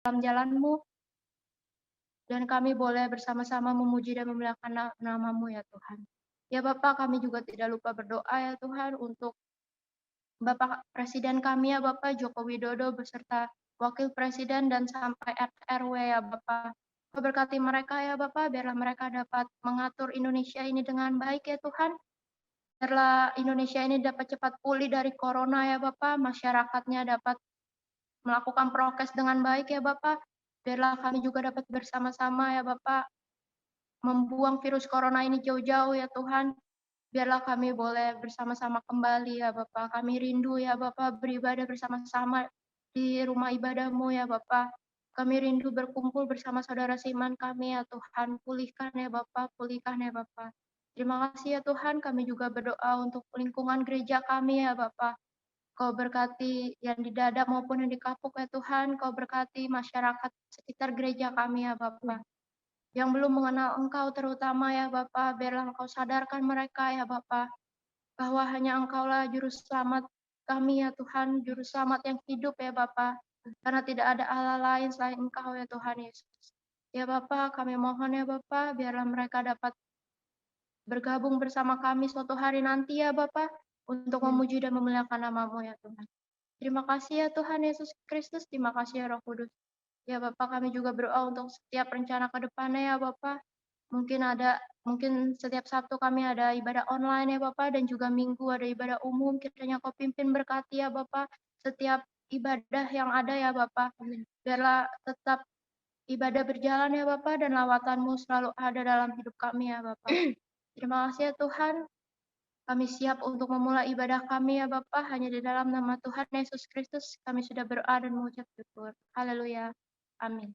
dalam jalan-Mu, dan kami boleh bersama-sama memuji dan memuliakan nama-Mu ya Tuhan. Ya Bapa, kami juga tidak lupa berdoa ya Tuhan untuk Bapak Presiden kami ya Bapak Joko Widodo beserta Wakil Presiden dan sampai RT/RW ya Bapak. Kau berkati mereka ya Bapak, biarlah mereka dapat mengatur Indonesia ini dengan baik ya Tuhan. Biarlah Indonesia ini dapat cepat pulih dari corona ya Bapak, masyarakatnya dapat melakukan prokes dengan baik ya Bapak. Biarlah kami juga dapat bersama-sama ya Bapak, membuang virus corona ini jauh-jauh ya Tuhan. Biarlah kami boleh bersama-sama kembali ya Bapak. Kami rindu ya Bapak beribadah bersama-sama di rumah ibadah-Mu ya Bapak. Kami rindu berkumpul bersama saudara seiman kami ya Tuhan. Pulihkan ya Bapak, pulihkan ya Bapak. Terima kasih ya Tuhan, kami juga berdoa untuk lingkungan gereja kami ya Bapak. Kau berkati yang di Dadap maupun yang di Kapuk ya Tuhan. Kau berkati masyarakat sekitar gereja kami ya Bapak. Yang belum mengenal Engkau terutama ya Bapak, biarlah Engkau sadarkan mereka ya Bapak, bahwa hanya Engkaulah juru selamat kami ya Tuhan, juru selamat yang hidup ya Bapak, karena tidak ada Allah lain selain Engkau ya Tuhan Yesus. Ya Bapak, kami mohon ya Bapak, biarlah mereka dapat bergabung bersama kami suatu hari nanti ya Bapak, untuk memuji dan memuliakan nama-Mu ya Tuhan. Terima kasih ya Tuhan Yesus Kristus, terima kasih ya Roh Kudus. Ya Bapak, kami juga berdoa untuk setiap rencana ke depannya ya Bapak. Mungkin setiap Sabtu kami ada ibadah online ya Bapak, dan juga Minggu ada ibadah umum. Kiranya Kau pimpin berkati ya Bapak setiap ibadah yang ada ya Bapak. Biarlah tetap ibadah berjalan ya Bapak, dan lawatan-Mu selalu ada dalam hidup kami ya Bapak. Terima kasih ya Tuhan. Kami siap untuk memulai ibadah kami ya Bapak, hanya di dalam nama Tuhan Yesus Kristus kami sudah berdoa dan mengucap syukur. Haleluya. Amin.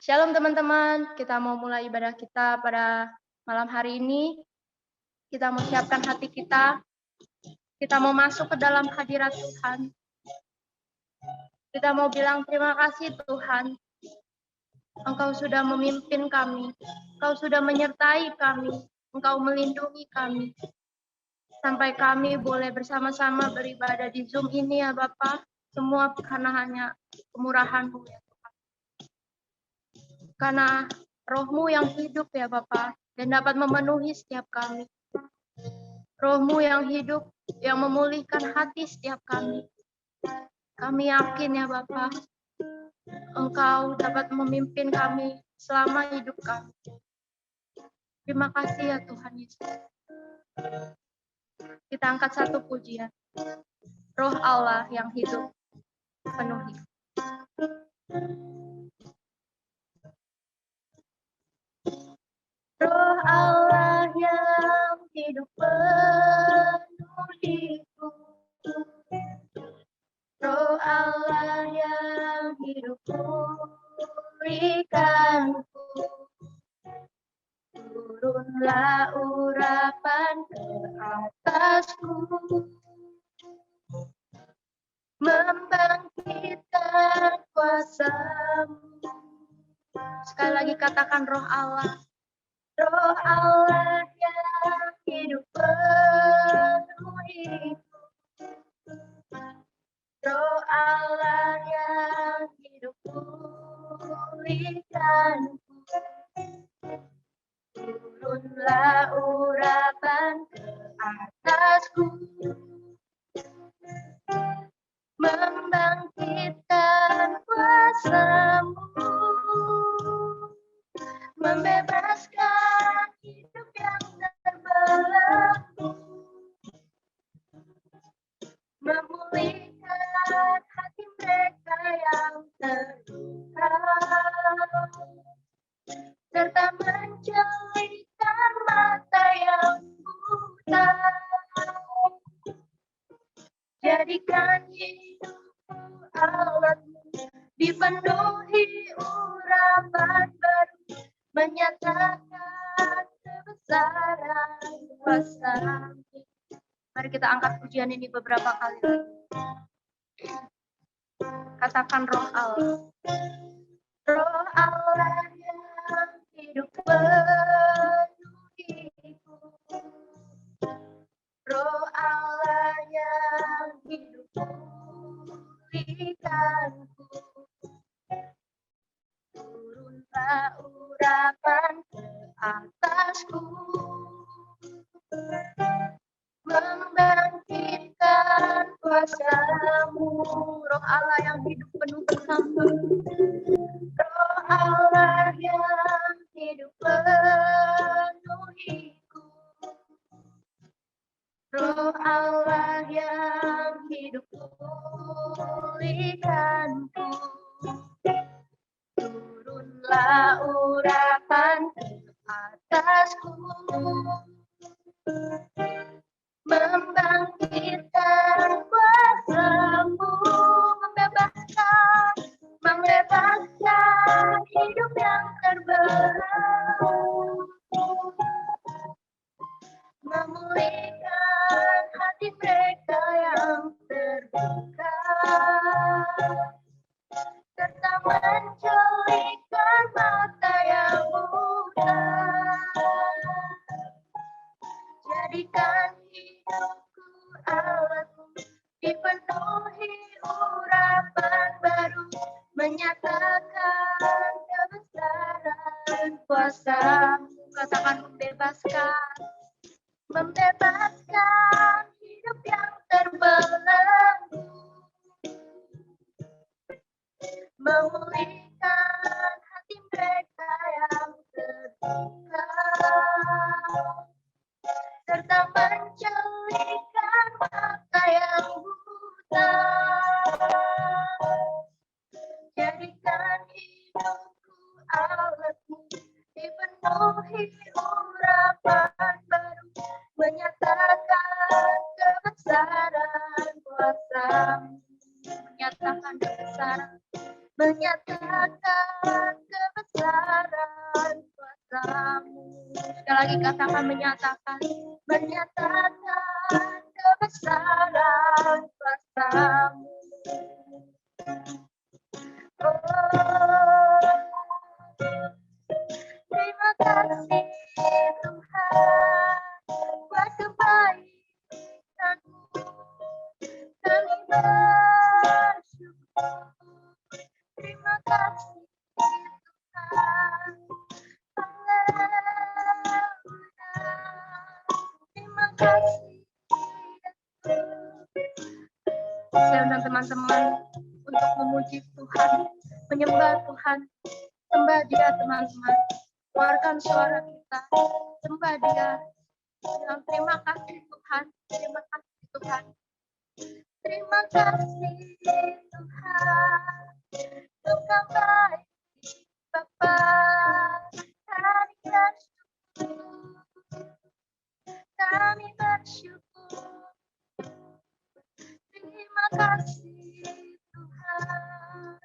Shalom teman-teman, kita mau mulai ibadah kita pada malam hari ini. Kita mau siapkan hati kita mau masuk ke dalam hadirat Tuhan. Kita mau bilang terima kasih Tuhan, Engkau sudah memimpin kami, Engkau sudah menyertai kami, Engkau melindungi kami. Sampai kami boleh bersama-sama beribadah di Zoom ini ya Bapak, semua karena hanya kemurahan-Mu ya Tuhan. Karena Roh-Mu yang hidup ya Bapak, dan dapat memenuhi setiap kami. Roh-Mu yang hidup, yang memulihkan hati setiap kami. Kami yakin ya Bapak, Engkau dapat memimpin kami selama hidup kami. Terima kasih ya Tuhan Yesus. Kita angkat satu pujian. Roh Allah yang hidup penuhi. Roh Allah yang hidup penuhiku. Roh Allah yang hidup pulihkanku. Turunlah urapan ke atasku, membangkitkan kuasa-Mu. Sekali lagi katakan Roh Allah. Roh Allah yang hidup penuhiku. Roh Allah yang hidup pulihkanku. Turunlah urapan ke atasku, membangkitkan kuasa-Mu, membebaskan hidup yang terbelenggu, memulihkan hati mereka yang terluka, serta menjelikan mata yang buta. Jadikan hidupku alatmu, dipenuhi urapan baru, menyatakan kebesaran kuasa-Mu. Mari kita angkat pujian ini beberapa kali lagi. Katakan Roh Allah. Roh Allah yang hidup penuhiku. Roh Allah yang hidup pulihkanku, turunlah urapan ke atasku, membangkitkan kuasa-Mu. Roh Allah yang hidup penuh bersama, Roh Allah yang hidup penuhiku, Roh Allah yang hidup pulihkanku, turunlah urapan ke atasku, membangkitkan kuasa-Mu, membebaskan hidup yang terbelah, memulihkan hati mereka yang terluka, serta menculikkan mata yang buta. Jadikan hidupku alatmu, dipenuhi urapan baru, menyatakan kebesaran kuasa-Mu. Katakan membebaskan, membebaskan hidup yang terbelenggu, memulihkan hati mereka yang terluka, serta menculikkan mata yang buta. Jadikan hidupku alatmu, dipenuhi urapan baru, menyatakan kebesaran kuasa-Mu, menyatakan kebesaran, menyatakan kebesaran kuasa-Mu. Sekali lagi katakan menyatakan, menyatakan kebesaran kuasa-Mu. Oh, terima kasih Tuhan buat kebaikan-Mu. Kami bersyukur. Terima kasih Tuhan. Haleluya. Terima kasih Yesus. Saya undang teman-teman untuk memuji Tuhan, menyembah Tuhan, sembah Dia teman-teman. Keluarkan suara kita, sembah Dia. Bilang terima kasih Tuhan, terima kasih Tuhan. Terima kasih Tuhan, Engkau baik Bapa. Kami bersyukur, kami bersyukur. Terima kasih Tuhan,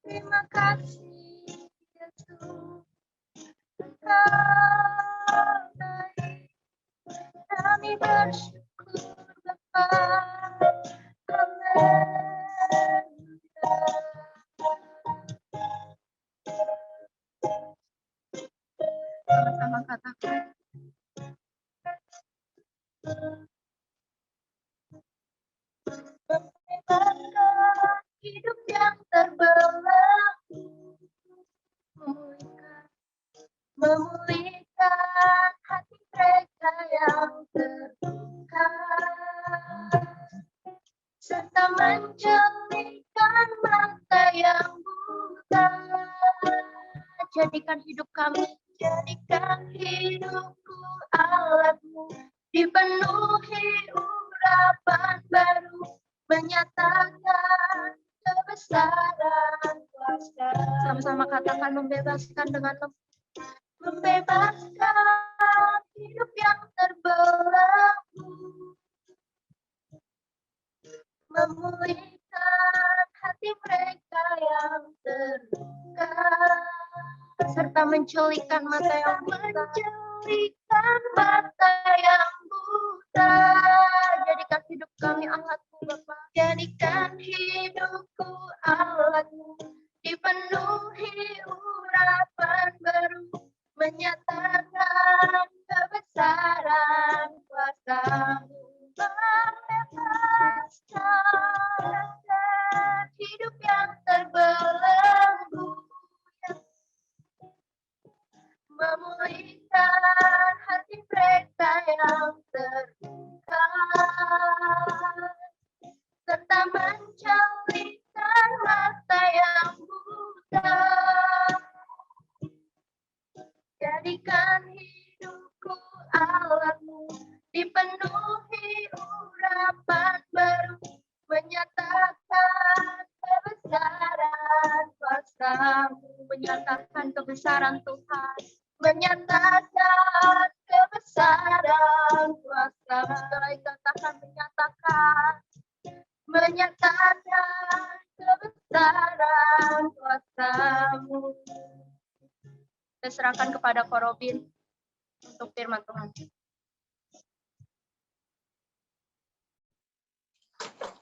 terima kasih Yesus. Engkau baik, kami bersyukur Bapa. Sama-sama katakan. Membebaskan hidup yang terbelenggu, memulihkan hati mereka yang terluka, serta menjelikan mata yang buta. Jadikan hidup kami, jadikan hidupku alatmu, dipenuhi urapan baru, menyatakan kebesaran kuasa. Sama-sama katakan membebaskan dengan membebaskan hidup yang terbelenggu, memulihkan hati mereka yang terluka, serta menculikkan mata yang buta. Jadikan hidup kami alatmu Bapa. Jadikan hidupku alatmu, dipenuhi urapan baru, menyatakan kebesaran kuasa-Mu. hidup yang terbelenggu, memulihkan hati mereka yang terluka, serta menjauhkan mata yang buta. Jadikan hidupku alatmu, dipenuhi urapan baru, menyatakan kebesaran kuasa-Mu, menyatakan kebesaran Tuhan, menyatakan kebesaran kuasa-Mu. Katakan menyatakan kebesaran kuasa-Mu. Saya serahkan kepada Korobin untuk firman Tuhan.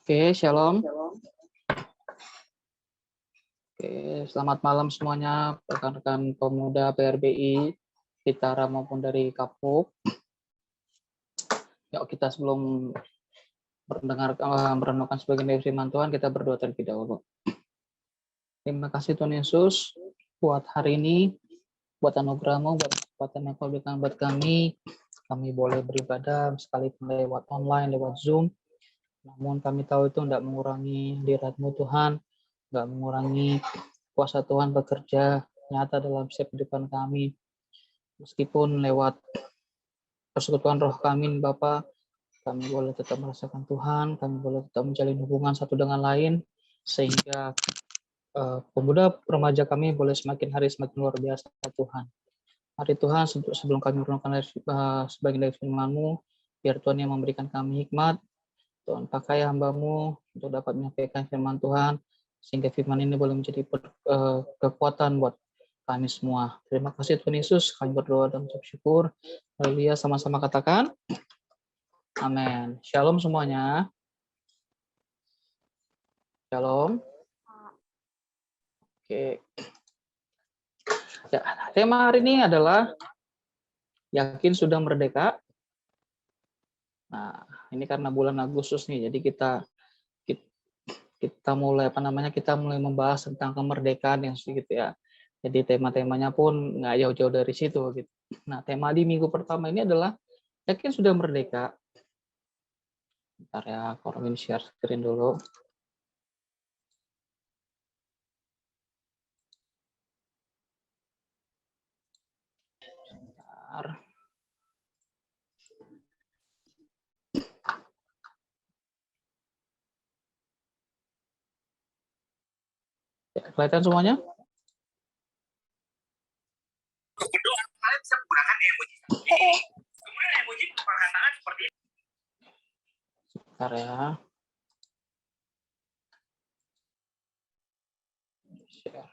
Oke, shalom. Oke, selamat malam semuanya, rekan-rekan pemuda PRBI, Pitara maupun dari Kapuk. Yuk kita sebelum merenungkan sebagian dari firman Tuhan, kita berdoa terlebih dahulu. Terima kasih Tuhan Yesus buat hari ini, buat anugerah-Mu, buat kesempatan yang Kau berikan buat kami. Kami boleh beribadah sekalipun lewat online, lewat Zoom. Namun kami tahu itu tidak mengurangi hadirat-Mu Tuhan, tidak mengurangi kuasa Tuhan bekerja nyata dalam setiap kehidupan kami. Meskipun lewat persekutuan roh kami, Bapa, kami boleh tetap merasakan Tuhan, kami boleh tetap menjalin hubungan satu dengan lain, sehingga pemuda remaja kami boleh semakin hari semakin luar biasa Tuhan. Mari Tuhan, sebelum kami merenungkan sebagian dari firman-Mu, biar Tuhan yang memberikan kami hikmat, Tuhan pakai hamba-Mu untuk dapat menyampaikan firman Tuhan, sehingga firman ini boleh menjadi kekuatan buat kami semua. Terima kasih Tuhan Yesus, kami berdoa dan mengucap syukur. Haleluya, sama-sama katakan. Amin. Shalom semuanya. Shalom. Oke. Ya, tema hari ini adalah yakin sudah merdeka. Nah, ini karena bulan Agustus nih, jadi kita mulai kita mulai membahas tentang kemerdekaan yang sedikit ya. Jadi tema-temanya pun nggak jauh-jauh dari situ gitu. Nah, tema di minggu pertama ini adalah yakin sudah merdeka. Bentar ya, Korwin share screen dulu. Bentar. Ya, kelihatan semuanya? Kalian bisa menggunakan emoji. Kemudian emoji merupakan tangan seperti ini. Bentar ya. Share.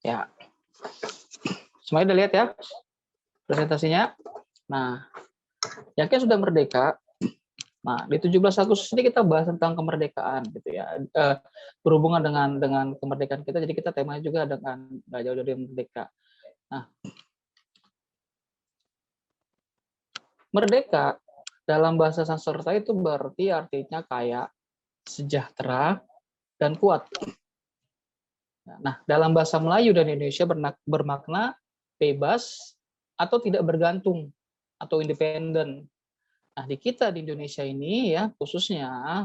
Ya. Semuanya udah lihat ya presentasinya? Nah, yakin sudah merdeka. Nah, di 17 Agustus ini kita bahas tentang kemerdekaan gitu ya. Berhubungan dengan kemerdekaan kita, jadi kita temanya juga dengan nggak jauh dari merdeka. Nah, merdeka dalam bahasa Sanskerta itu berarti artinya kaya, sejahtera, dan kuat. Nah, dalam bahasa Melayu dan Indonesia bermakna bebas atau tidak bergantung atau independen. Nah, di kita di Indonesia ini ya khususnya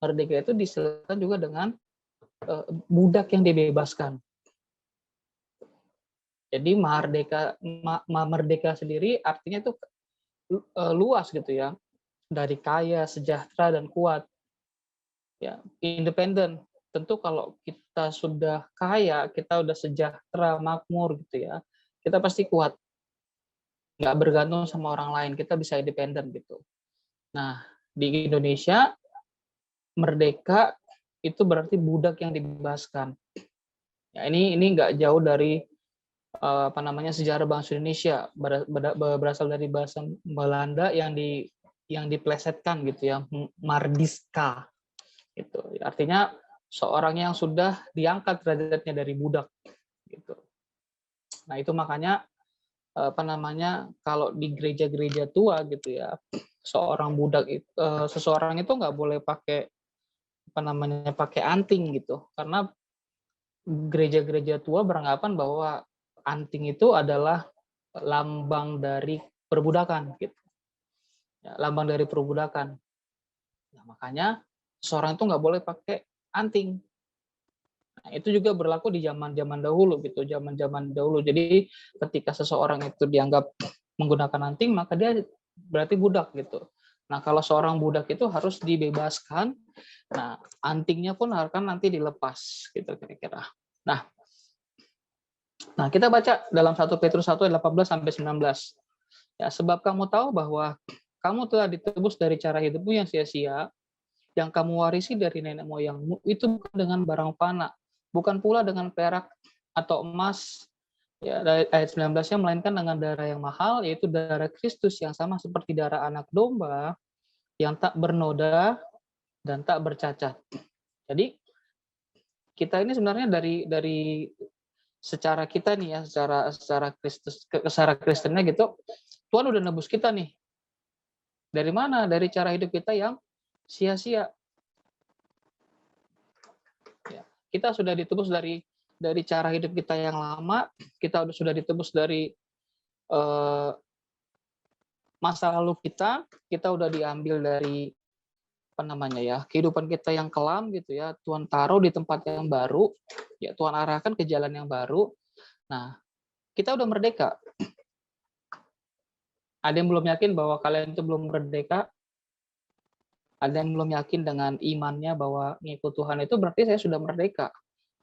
merdeka itu diistilahkan juga dengan budak yang dibebaskan. Jadi merdeka sendiri artinya itu luas gitu ya, dari kaya, sejahtera dan kuat. Ya, independen. Tentu kalau kita sudah kaya, kita sudah sejahtera, makmur gitu ya, kita pasti kuat. Nggak bergantung sama orang lain, kita bisa independen gitu. Nah, di Indonesia merdeka itu berarti budak yang dibebaskan. Ya, ini nggak jauh dari sejarah bangsa Indonesia, berasal dari bahasa Belanda yang diplesetkan gitu ya, mardiska gitu. Artinya seorang yang sudah diangkat derajatnya dari budak gitu. Nah, itu makanya kalau di gereja-gereja tua gitu ya, seseorang itu nggak boleh pakai anting gitu, karena gereja-gereja tua beranggapan bahwa anting itu adalah lambang dari perbudakan gitu. Ya, lambang dari perbudakan. Nah, makanya seseorang itu nggak boleh pakai anting. Nah, itu juga berlaku di zaman-zaman dahulu gitu, zaman-zaman dahulu. Jadi ketika seseorang itu dianggap menggunakan anting, maka dia berarti budak gitu. Nah, kalau seorang budak itu harus dibebaskan. Nah, antingnya pun akan nanti dilepas gitu kira-kira. Nah, kita baca dalam 1 Petrus 1 ayat 18 sampai 19. Ya, sebab kamu tahu bahwa kamu telah ditebus dari cara hidupmu yang sia-sia, yang kamu warisi dari nenek moyangmu, itu bukan dengan barang fana, bukan pula dengan perak atau emas, ya, dari ayat 19-nya, melainkan dengan darah yang mahal, yaitu darah Kristus yang sama seperti darah anak domba, yang tak bernoda dan tak bercacat. Jadi, kita ini sebenarnya dari secara kita nih ya, secara Kristennya gitu, Tuhan udah nebus kita nih. Dari mana? Dari cara hidup kita yang sia-sia. Ya, kita sudah ditebus dari cara hidup kita yang lama, kita sudah ditebus dari masa lalu kita udah diambil dari kehidupan kita yang kelam gitu ya, Tuhan taruh di tempat yang baru, ya Tuhan arahkan ke jalan yang baru. Nah, kita udah merdeka. Ada yang belum yakin bahwa kalian itu belum merdeka? Ada yang belum yakin dengan imannya bahwa ngikut Tuhan itu berarti saya sudah merdeka.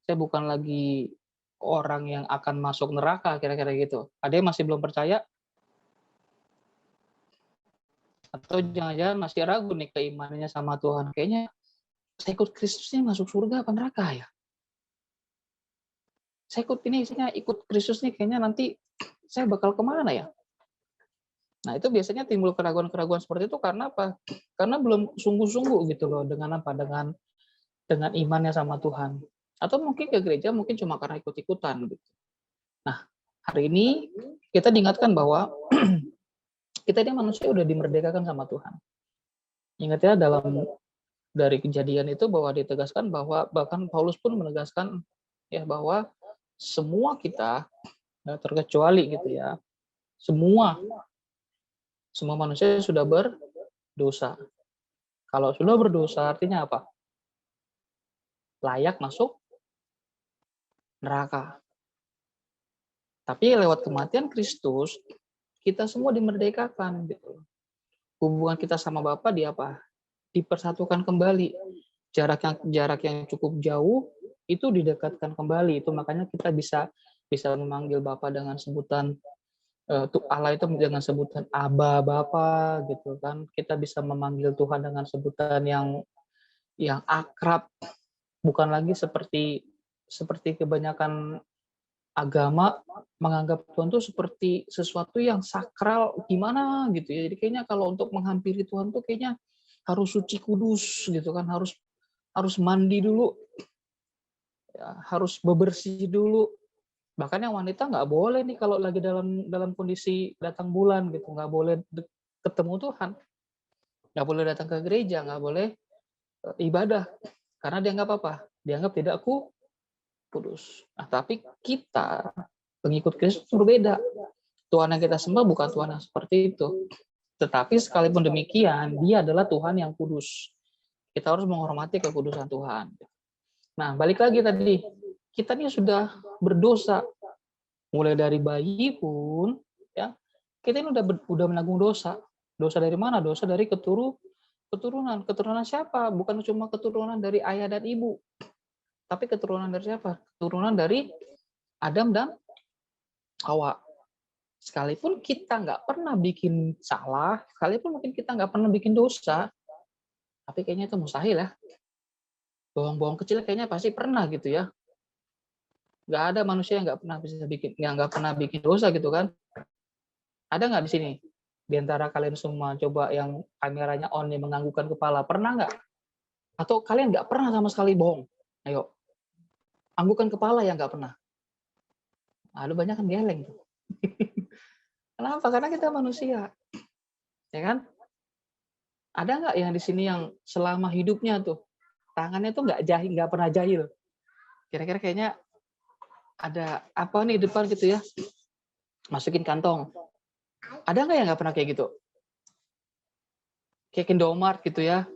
Saya bukan lagi orang yang akan masuk neraka, kira-kira gitu. Ada yang masih belum percaya? Atau jangan-jangan masih ragu nih keimanannya sama Tuhan. Kayaknya saya ikut Kristus ini masuk surga apa neraka ya? Saya ikut Kristus nih kayaknya nanti saya bakal kemana ya? Nah, itu biasanya timbul keraguan-keraguan seperti itu karena apa? Karena belum sungguh-sungguh gitu loh dengan dengan imannya sama Tuhan. Atau mungkin ke gereja mungkin cuma karena ikut-ikutan gitu. Nah, hari ini kita diingatkan bahwa kita ini manusia udah dimerdekakan sama Tuhan. Ingat ya, dari kejadian itu bahwa ditegaskan bahwa bahkan Paulus pun menegaskan ya bahwa semua kita terkecuali gitu ya, semua manusia sudah berdosa. Kalau sudah berdosa artinya apa? Layak masuk neraka. Tapi lewat kematian Kristus, kita semua dimerdekakan gitu. Hubungan kita sama Bapa dipersatukan kembali. Jarak yang cukup jauh itu didekatkan kembali. Itu makanya kita bisa memanggil Bapa dengan sebutan Allah itu dengan sebutan Aba, Bapa gitu kan. Kita bisa memanggil Tuhan dengan sebutan yang akrab, bukan lagi seperti kebanyakan agama menganggap Tuhan itu seperti sesuatu yang sakral gimana gitu ya. Jadi kayaknya kalau untuk menghampiri Tuhan tuh kayaknya harus suci kudus gitu kan, harus mandi dulu, ya, harus bebersih dulu. Bahkan yang wanita nggak boleh nih kalau lagi dalam kondisi datang bulan gitu, nggak boleh ketemu Tuhan, nggak boleh datang ke gereja, nggak boleh ibadah, karena dianggap apa? Dianggap tidak kudus. Nah, tapi kita pengikut Kristus berbeda. Tuhan yang kita sembah bukan Tuhan yang seperti itu. Tetapi sekalipun demikian, dia adalah Tuhan yang kudus. Kita harus menghormati kekudusan Tuhan. Nah, balik lagi tadi, kita ini sudah berdosa. Mulai dari bayi pun, ya, kita ini udah menanggung dosa. Dosa dari mana? Dosa dari keturunan. Keturunan siapa? Bukan cuma keturunan dari ayah dan ibu. Tapi keturunan dari siapa? Keturunan dari Adam dan Hawa. Sekalipun kita nggak pernah bikin salah, sekalipun mungkin kita nggak pernah bikin dosa, tapi kayaknya itu mustahil ya. Bohong-bohong kecil kayaknya pasti pernah gitu ya. Nggak ada manusia yang nggak pernah bikin dosa gitu kan. Ada nggak di sini? Di antara kalian semua coba yang kameranya on nih menganggukkan kepala, pernah nggak? Atau kalian nggak pernah sama sekali bohong? Ayo, anggukan kepala ya nggak pernah. Ada banyak kan geleng tuh. Kenapa? Karena kita manusia, ya kan? Ada nggak yang di sini yang selama hidupnya tuh tangannya tuh nggak pernah jahil? Kira-kira kayaknya ada apa nih di depan gitu ya? Masukin kantong. Ada nggak yang nggak pernah kayak gitu? Kayak Indomart gitu ya?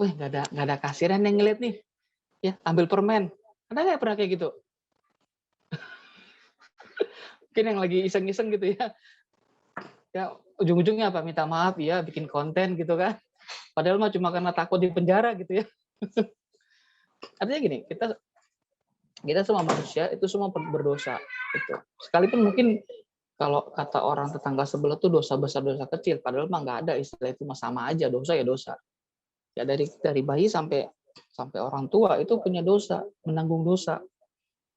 Wih, nggak ada kasiran yang ngeliat nih. Ya, ambil permen. Ada nggak yang pernah kayak gitu? Mungkin yang lagi iseng-iseng gitu ya. Ya, ujung-ujungnya apa? Minta maaf ya, bikin konten gitu kan. Padahal mah cuma karena takut di penjara gitu ya. Artinya gini, kita semua manusia itu semua berdosa gitu. Sekalipun mungkin kalau kata orang tetangga sebelah tuh dosa besar dosa kecil, padahal mah nggak ada istilah itu, mah sama aja, dosa ya dosa. Ya dari bayi sampai orang tua itu punya dosa, menanggung dosa,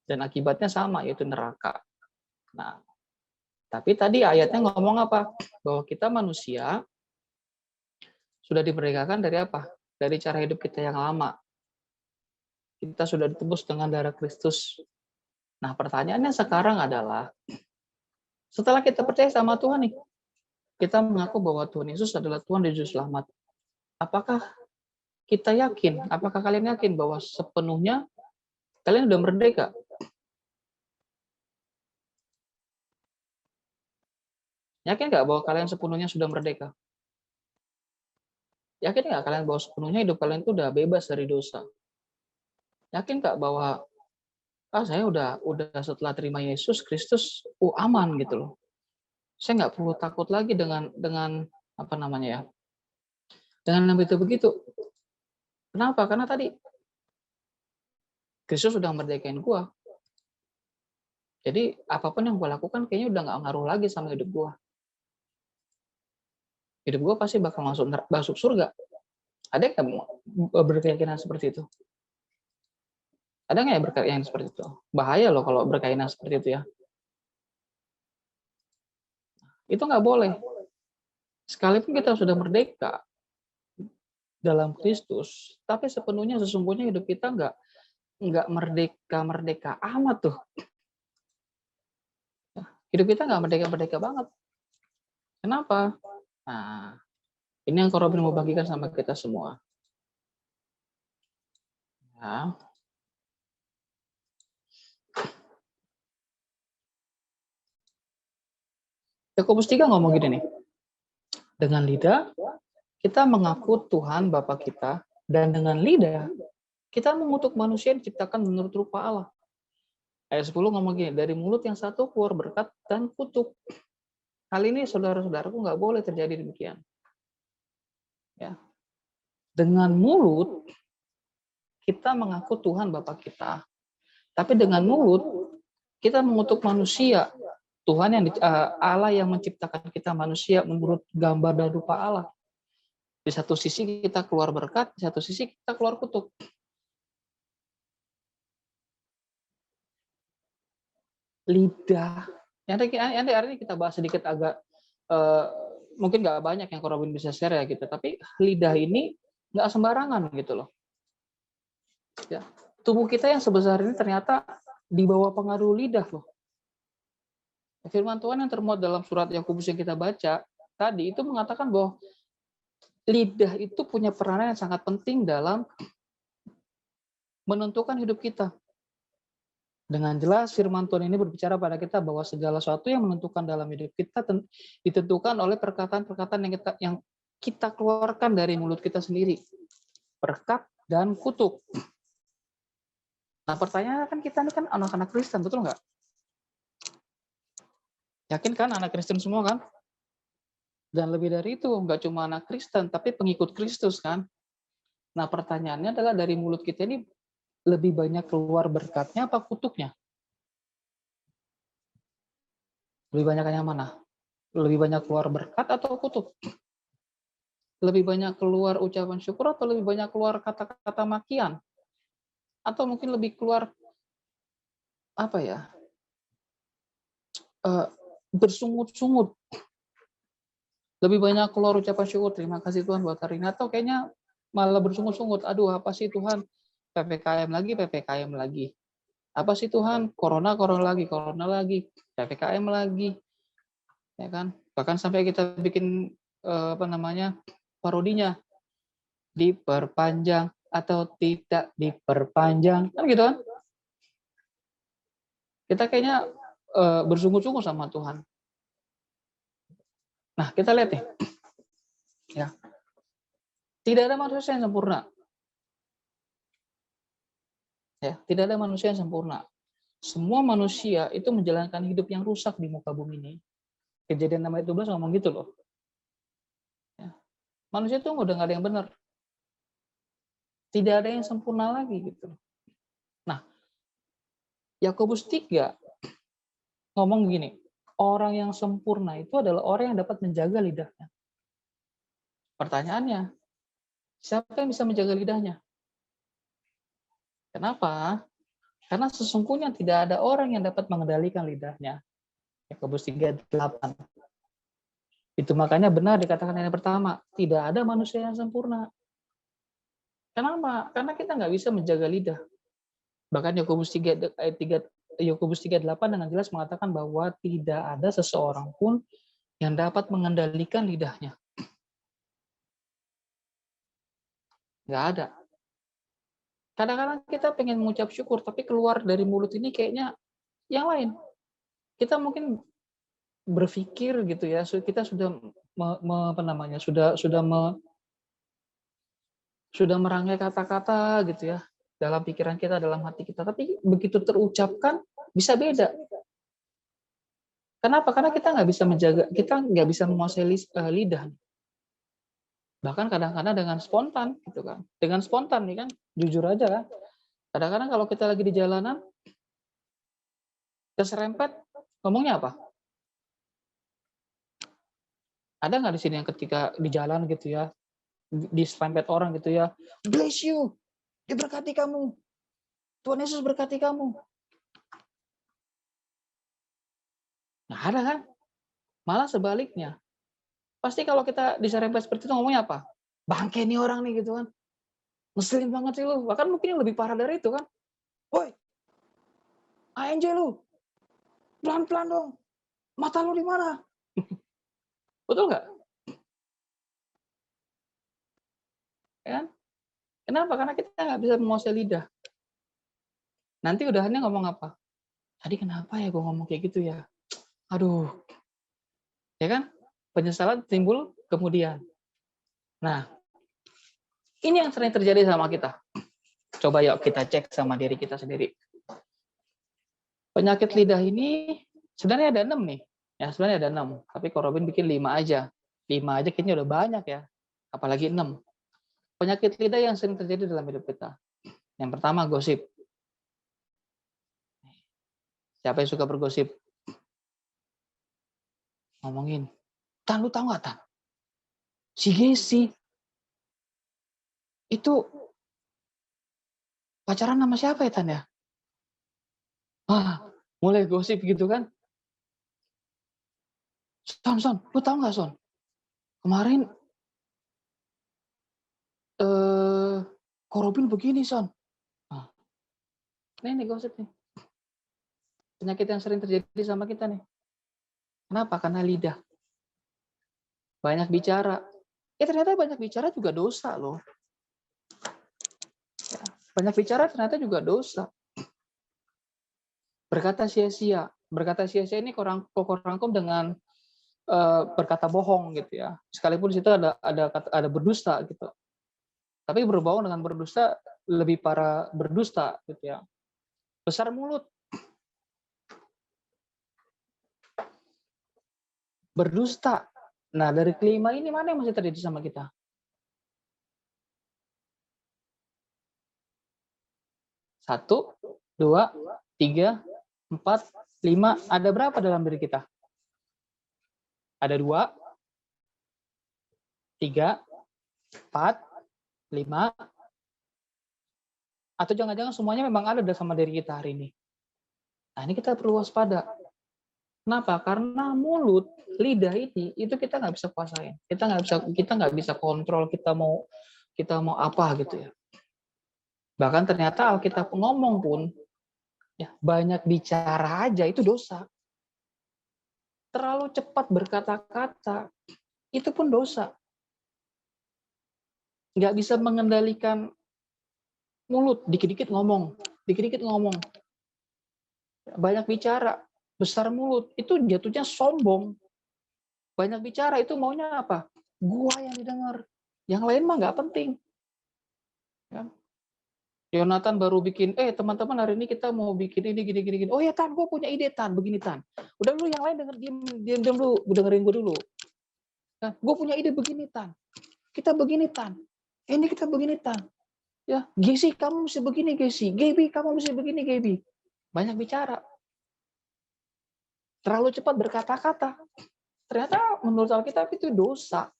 dan akibatnya sama, yaitu neraka. Nah, tapi tadi ayatnya ngomong apa? Bahwa kita manusia sudah diperdekakan dari apa? Dari cara hidup kita yang lama. Kita sudah ditebus dengan darah Kristus. Nah, pertanyaannya sekarang adalah, setelah kita percaya sama Tuhan nih, kita mengaku bahwa Tuhan Yesus adalah Tuhan dan Juru Selamat. Apakah kita yakin? Apakah kalian yakin bahwa sepenuhnya kalian sudah merdeka? Yakin nggak bahwa kalian sepenuhnya sudah merdeka? Yakin nggak kalian bahwa sepenuhnya hidup kalian itu udah bebas dari dosa? Yakin nggak bahwa saya udah setelah terima Yesus Kristus, aman gitu loh. Saya nggak perlu takut lagi dengan apa namanya ya, dengan yang begitu. Kenapa? Karena tadi Kristus sudah merdekain gua. Jadi apapun yang gua lakukan kayaknya udah nggak ngaruh lagi sama hidup gua. Hidup gua pasti bakal masuk surga. Ada yang berkeyakinan seperti itu? Ada nggak ya berkeyakinan seperti itu? Bahaya loh kalau berkeyakinan seperti itu ya. Itu nggak boleh. Sekalipun kita sudah merdeka dalam Kristus, tapi sepenuhnya sesungguhnya hidup kita nggak merdeka amat tuh. Hidup kita nggak merdeka banget. Kenapa? Nah, ini yang Robin mau bagikan sama kita semua. Ya. Yakobus 3 ngomong gini nih. Dengan lidah kita mengaku Tuhan Bapa kita, dan dengan lidah kita mengutuk manusia yang diciptakan menurut rupa Allah. Ayat 10 ngomong gini, dari mulut yang satu keluar berkat dan kutuk. Hal ini saudara-saudaraku nggak boleh terjadi demikian. Ya. Dengan mulut kita mengaku Tuhan Bapa kita, tapi dengan mulut kita mengutuk manusia. Tuhan yang Allah yang menciptakan kita manusia menurut gambar dan rupa Allah. Di satu sisi kita keluar berkat, di satu sisi kita keluar kutuk. Lidah. Yang hari ini kita bahas sedikit agak mungkin nggak banyak yang Robin bisa share ya gitu, tapi lidah ini nggak sembarangan gitu loh. Ya. Tubuh kita yang sebesar ini ternyata di bawah pengaruh lidah loh. Firman Tuhan yang termuat dalam surat Yakobus yang kita baca tadi itu mengatakan bahwa lidah itu punya peranan yang sangat penting dalam menentukan hidup kita. Dengan jelas firman Tuhan ini berbicara pada kita bahwa segala sesuatu yang menentukan dalam hidup kita ditentukan oleh perkataan-perkataan yang kita keluarkan dari mulut kita sendiri. Berkat dan kutuk. Nah, pertanyaannya kan kita ini kan anak-anak Kristen, betul nggak? Yakin kan anak Kristen semua kan? Dan lebih dari itu, nggak cuma anak Kristen, tapi pengikut Kristus kan? Nah, pertanyaannya adalah dari mulut kita ini lebih banyak keluar berkatnya apa kutuknya? Lebih banyak yang mana? Lebih banyak keluar berkat atau kutuk? Lebih banyak keluar ucapan syukur atau lebih banyak keluar kata-kata makian? Atau mungkin lebih keluar apa ya? Bersungut-sungut. Lebih banyak keluar ucapan syukur, terima kasih Tuhan buat hari ini, atau kayaknya malah bersungut-sungut, aduh apa sih Tuhan, PPKM lagi, PPKM lagi. Apa sih Tuhan? Corona lagi, PPKM lagi, ya kan? Bahkan sampai kita bikin parodinya, diperpanjang atau tidak diperpanjang, kan gitu kan? Kita kayaknya bersungguh-sungguh sama Tuhan. Nah, kita lihat nih, ya, tidak ada manusia yang sempurna. Ya, tidak ada manusia yang sempurna. Semua manusia itu menjalankan hidup yang rusak di muka bumi ini. Kejadian 6:12 ngomong gitu loh. Ya. Manusia itu udah nggak ada yang benar. Tidak ada yang sempurna lagi gitu. Nah, Yakobus 3 ngomong gini, orang yang sempurna itu adalah orang yang dapat menjaga lidahnya. Pertanyaannya, siapa yang bisa menjaga lidahnya? Kenapa? Karena sesungguhnya tidak ada orang yang dapat mengendalikan lidahnya. Yakobus 3:8. Itu makanya benar dikatakan yang pertama, tidak ada manusia yang sempurna. Kenapa? Karena kita nggak bisa menjaga lidah. Bahkan Yakobus 3:8 dengan jelas mengatakan bahwa tidak ada seseorang pun yang dapat mengendalikan lidahnya. Nggak ada. Kadang-kadang kita pengen mengucap syukur, tapi keluar dari mulut ini kayaknya yang lain. Kita mungkin berpikir gitu ya, kita sudah sudah merangkai kata-kata gitu ya dalam pikiran kita, dalam hati kita, tapi begitu terucapkan bisa beda. Kenapa? Karena kita nggak bisa menjaga, kita nggak bisa menguasai lidah. Bahkan kadang-kadang dengan spontan gitu kan. Dengan spontan nih kan, jujur aja kan. Kadang-kadang kalau kita lagi di jalanan, keserempet, ngomongnya apa? Ada nggak di sini yang ketika di jalan gitu ya, diserempet orang gitu ya, bless you, diberkati kamu, Tuhan Yesus berkati kamu. Nggak ada kan? Malah sebaliknya. Pasti kalau kita diserempet seperti itu ngomongnya apa? Bangke nih orang nih gitu kan. Ngeselin banget sih lu. Bahkan mungkin yang lebih parah dari itu kan. Woi, ANJ lu. Pelan-pelan dong. Mata lu di mana? Betul nggak? Ya kan? Kenapa? Karena kita nggak bisa menguasai lidah. Nanti udahannya ngomong apa? Tadi kenapa ya gue ngomong kayak gitu ya? Aduh. Ya kan? Penyesalan timbul kemudian. Nah, ini yang sering terjadi sama kita. Coba yuk kita cek sama diri kita sendiri. Penyakit lidah ini sebenarnya ada 6 nih. Ya, sebenarnya ada 6. Tapi Korobin bikin 5 aja. 5 aja kayaknya udah banyak ya. Apalagi 6. Penyakit lidah yang sering terjadi dalam hidup kita. Yang pertama, gosip. Siapa yang suka bergosip? Ngomongin. Tan, lu tahu nggak, Tan? Si Gesi itu pacaran sama siapa ya, Tan ya? Mulai gosip gitu kan. Son, lu tahu nggak, Son? Kemarin Korobin begini, Son. Ini gosip nih. Penyakit yang sering terjadi sama kita nih. Kenapa? Karena lidah. Banyak bicara. Ya ternyata banyak bicara juga dosa loh. Ya, banyak bicara ternyata juga dosa. Berkata sia-sia. Berkata sia-sia ini korangkum dengan berkata bohong gitu ya. Sekalipun di situ ada berdusta gitu. Tapi berbohong dengan berdusta lebih parah berdusta gitu ya. Besar mulut. Berdusta. Nah, dari kelima ini mana yang masih terjadi sama kita? 1, 2, 3, 4, 5. Ada berapa dalam diri kita? Ada 2, 3, 4, 5. Atau jangan-jangan semuanya memang ada sama diri kita hari ini. Nah, ini kita perlu waspada. Kenapa? Karena mulut, lidah ini itu kita nggak bisa kuasain. Kita nggak bisa kontrol kita mau apa gitu ya. Bahkan ternyata Alkitab ngomong pun, ya, banyak bicara aja itu dosa. Terlalu cepat berkata-kata, itu pun dosa. Nggak bisa mengendalikan mulut, dikit-dikit ngomong, dikit-dikit ngomong. Banyak bicara, besar mulut, itu jatuhnya sombong. Banyak bicara itu maunya apa? Gua yang didengar. Yang lain mah nggak penting. Ya. Yonatan baru bikin, teman-teman hari ini kita mau bikin ini gini. Oh ya Tan, gue punya ide Tan, begini Tan. Udah dulu yang lain denger, diam dulu, dengerin gue dulu. Nah, gue punya ide begini Tan. Kita begini Tan. Ini kita begini Tan. Ya, Gesi kamu mesti begini Gesi. Gaby kamu mesti begini Gaby. Banyak bicara. Terlalu cepat berkata-kata. Ternyata menurut Alkitab itu dosa.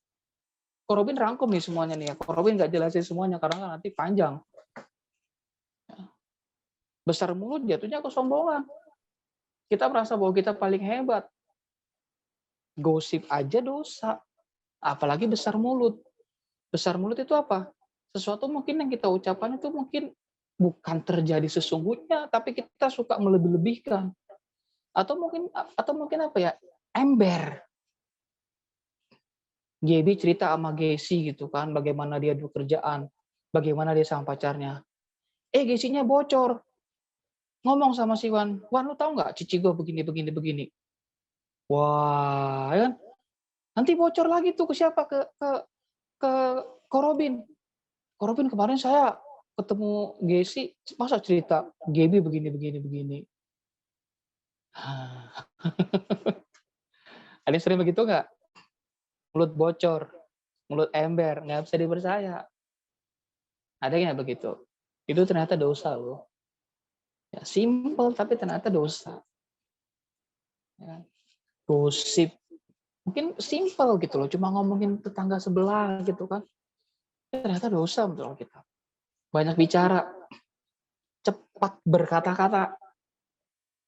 Korobin rangkum nih semuanya nih ya. Korobin nggak jelasin semuanya karena nanti panjang. Besar mulut jatuhnya kesombongan. Kita merasa bahwa kita paling hebat. Gosip aja dosa. Apalagi besar mulut. Besar mulut itu apa? Sesuatu mungkin yang kita ucapkan itu mungkin bukan terjadi sesungguhnya, tapi kita suka melebih-lebihkan. Atau mungkin apa ya? Ember. Gaby cerita sama Gesi gitu kan, bagaimana dia bekerjaan, bagaimana dia sama pacarnya. Gesinya bocor. Ngomong sama si Wan lu tahu nggak cici gue begini. Wah, ya kan? Nanti bocor lagi tuh ke siapa? Ke Korobin. Korobin kemarin saya ketemu Gesi, masa cerita Gaby begini. Ada yang sering begitu nggak? Mulut bocor, mulut ember, nggak bisa dipercaya. Ada yang begitu. Itu ternyata dosa loh. Ya, simple tapi ternyata dosa. Ya. Gosip. Mungkin simple gitu loh, cuma ngomongin tetangga sebelah gitu kan. Ternyata dosa menurut kita. Banyak bicara, cepat berkata-kata,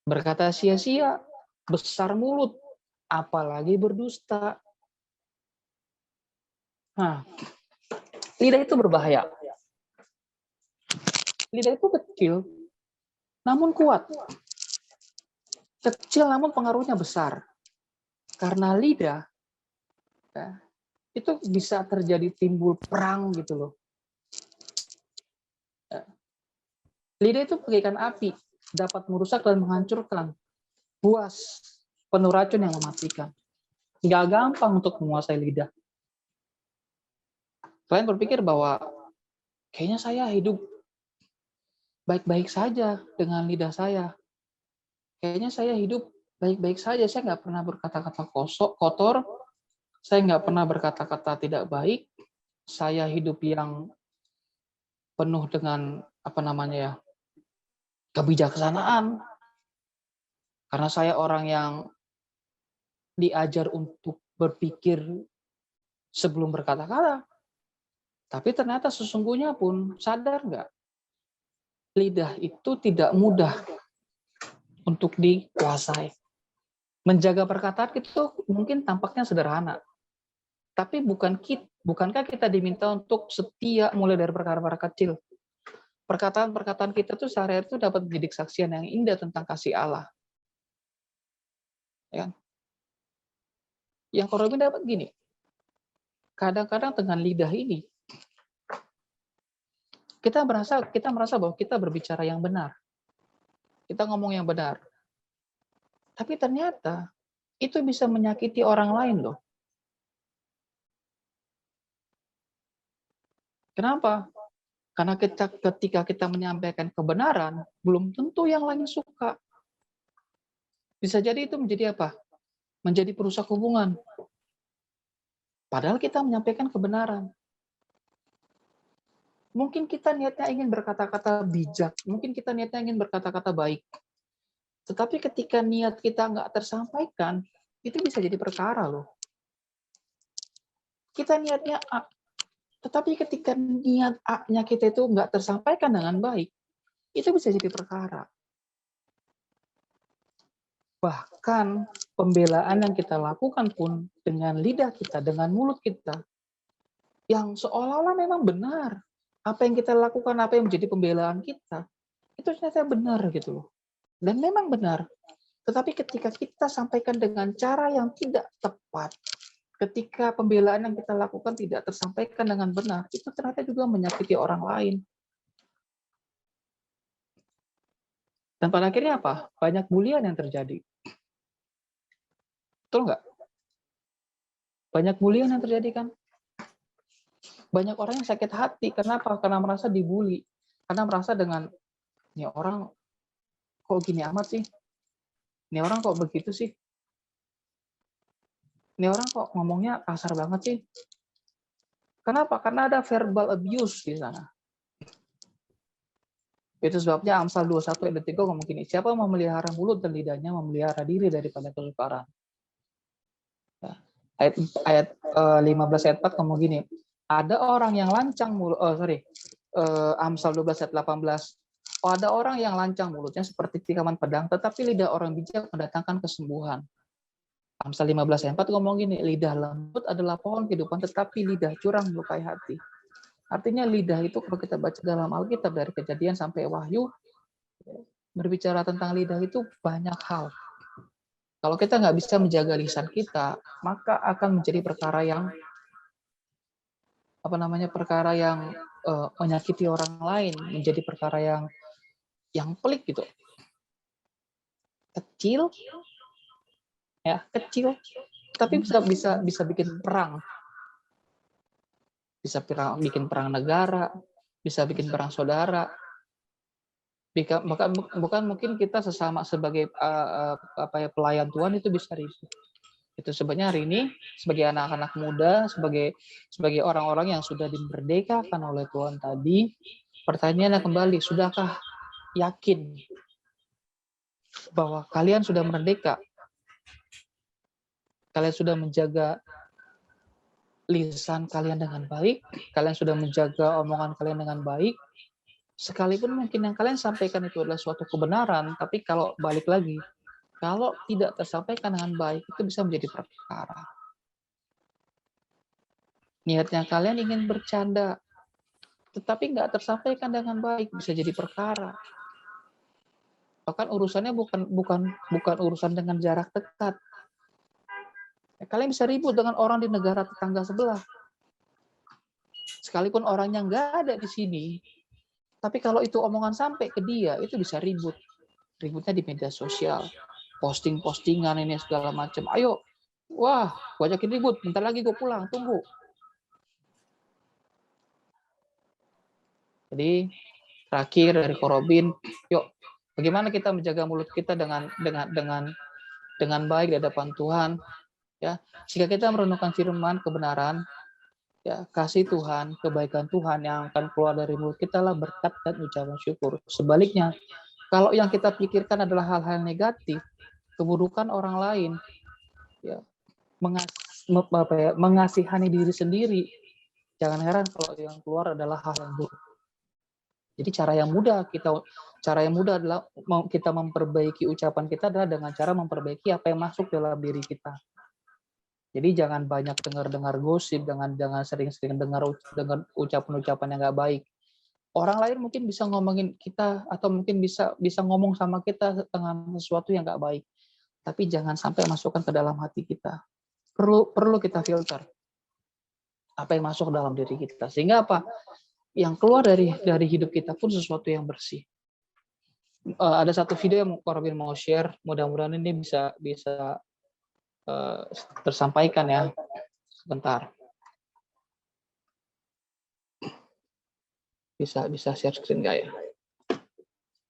berkata sia-sia, besar mulut, apalagi berdusta. Nah, lidah itu berbahaya. Lidah itu kecil, namun kuat. Kecil namun pengaruhnya besar. Karena lidah, ya, itu bisa terjadi timbul perang gitu loh. Ya. Lidah itu bagaikan api, dapat merusak dan menghancurkan. Buas, penuh racun yang mematikan. Nggak gampang untuk menguasai lidah. Kalian berpikir bahwa kayaknya saya hidup baik-baik saja dengan lidah saya. Kayaknya saya hidup baik-baik saja. Saya nggak pernah berkata-kata kotor. Saya nggak pernah berkata-kata tidak baik. Saya hidup yang penuh dengan kebijaksanaan. Karena saya orang yang diajar untuk berpikir sebelum berkata-kata. Tapi ternyata sesungguhnya pun sadar nggak? Lidah itu tidak mudah untuk dikuasai. Menjaga perkataan itu mungkin tampaknya sederhana. Tapi bukankah kita diminta untuk setia mulai dari perkara-perkara kecil? Perkataan-perkataan kita tuh sehari-hari itu dapat menjadi kesaksian yang indah tentang kasih Allah. Ya. Yang Korobin dapat gini, kadang-kadang dengan lidah ini, kita merasa bahwa kita berbicara yang benar. Kita ngomong yang benar. Tapi ternyata itu bisa menyakiti orang lain loh. Kenapa? Karena ketika kita menyampaikan kebenaran, belum tentu yang lain suka. Bisa jadi itu menjadi apa? Menjadi perusak hubungan. Padahal kita menyampaikan kebenaran. Mungkin kita niatnya ingin berkata-kata bijak, mungkin kita niatnya ingin berkata-kata baik. Tetapi ketika niat kita nggak tersampaikan, itu bisa jadi perkara loh. Kita niatnya A, tetapi ketika niat A-nya kita itu nggak tersampaikan dengan baik, itu bisa jadi perkara. Bahkan pembelaan yang kita lakukan pun dengan lidah kita, dengan mulut kita, yang seolah-olah memang benar. apa yang kita lakukan, apa yang menjadi pembelaan kita, itu ternyata benar gitu loh. Dan memang benar. Tetapi ketika kita sampaikan dengan cara yang tidak tepat, ketika pembelaan yang kita lakukan tidak tersampaikan dengan benar, itu ternyata juga menyakiti orang lain. Dan pada akhirnya apa? Banyak bulian yang terjadi. Betul nggak? Banyak bulian yang terjadi kan? Banyak orang yang sakit hati. Kenapa? Karena merasa dibully. Karena merasa dengan, ini orang kok gini amat sih? Ini orang kok begitu sih? Ini orang kok ngomongnya kasar banget sih? Kenapa? Karena ada verbal abuse di sana. Itu sebabnya Amsal 21 ayat 3 ngomong gini, siapa yang memelihara mulut dan lidahnya memelihara diri daripada kesukaran. Ya. Ayat 15 ayat 4 ngomong gini, ada orang yang lancang mulut, Amsal 12 ayat 18, ada orang yang lancang mulutnya seperti tikaman pedang, tetapi lidah orang bijak mendatangkan kesembuhan. Amsal 15 ayat 4 ngomong gini, lidah lembut adalah pohon kehidupan, tetapi lidah curang melukai hati. Artinya lidah itu kalau kita baca dalam Alkitab dari Kejadian sampai Wahyu, berbicara tentang lidah itu banyak hal. Kalau kita nggak bisa menjaga lisan kita, maka akan menjadi perkara yang menyakiti orang lain, menjadi perkara yang pelik gitu. Kecil, tapi bisa bikin perang. Bisa bikin perang negara, bisa bikin perang saudara. Bukan mungkin kita sesama sebagai pelayan Tuhan itu bisa ribut. Itu sebabnya hari ini sebagai anak-anak muda, sebagai orang-orang yang sudah dimerdekakan oleh Tuhan tadi, pertanyaannya kembali, sudahkah yakin bahwa kalian sudah merdeka? Kalian sudah menjaga lisan kalian dengan baik, kalian sudah menjaga omongan kalian dengan baik, sekalipun mungkin yang kalian sampaikan itu adalah suatu kebenaran, tapi kalau balik lagi, kalau tidak tersampaikan dengan baik, itu bisa menjadi perkara. Niatnya kalian ingin bercanda, tetapi nggak tersampaikan dengan baik, bisa jadi perkara. Bahkan urusannya bukan urusan dengan jarak dekat. Kalian bisa ribut dengan orang di negara tetangga sebelah. Sekalipun orangnya nggak ada di sini, tapi kalau itu omongan sampai ke dia, itu bisa ribut. Ributnya di media sosial, posting-postingan ini segala macam. Ayo, wah, gue ajakin ribut, bentar lagi gue pulang, tunggu. Jadi terakhir dari Korobin, yuk bagaimana kita menjaga mulut kita dengan baik di hadapan Tuhan, ya. Jika kita merenungkan firman kebenaran, ya, kasih Tuhan, kebaikan Tuhan yang akan keluar dari mulut kita lah berkat dan ucapan syukur. Sebaliknya, kalau yang kita pikirkan adalah hal-hal negatif, keburukan orang lain, ya, mengasihani diri sendiri, jangan heran kalau yang keluar adalah hal yang buruk. Jadi cara yang mudah adalah kita memperbaiki ucapan kita adalah dengan cara memperbaiki apa yang masuk dalam diri kita. Jadi jangan banyak dengar gosip, jangan sering-sering dengar ucapan-ucapan yang nggak baik. Orang lain mungkin bisa ngomongin kita atau mungkin bisa ngomong sama kita dengan sesuatu yang nggak baik. Tapi jangan sampai masukkan ke dalam hati kita. Perlu kita filter apa yang masuk dalam diri kita. Sehingga apa? Yang keluar dari hidup kita pun sesuatu yang bersih. Ada satu video yang Corbin mau share, mudah-mudahan ini bisa tersampaikan ya. Sebentar. Bisa share screen nggak ya?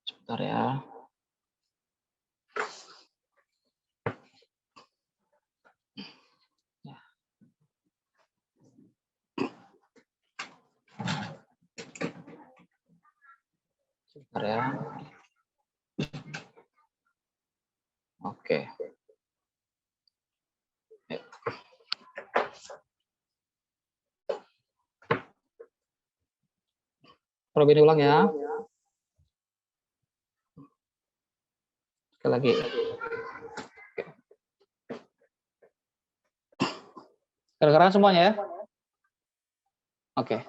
Sebentar ya. Sebentar ya. Oke. Robin ulang ya. Sekali lagi. Kedengaran semuanya ya? Oke.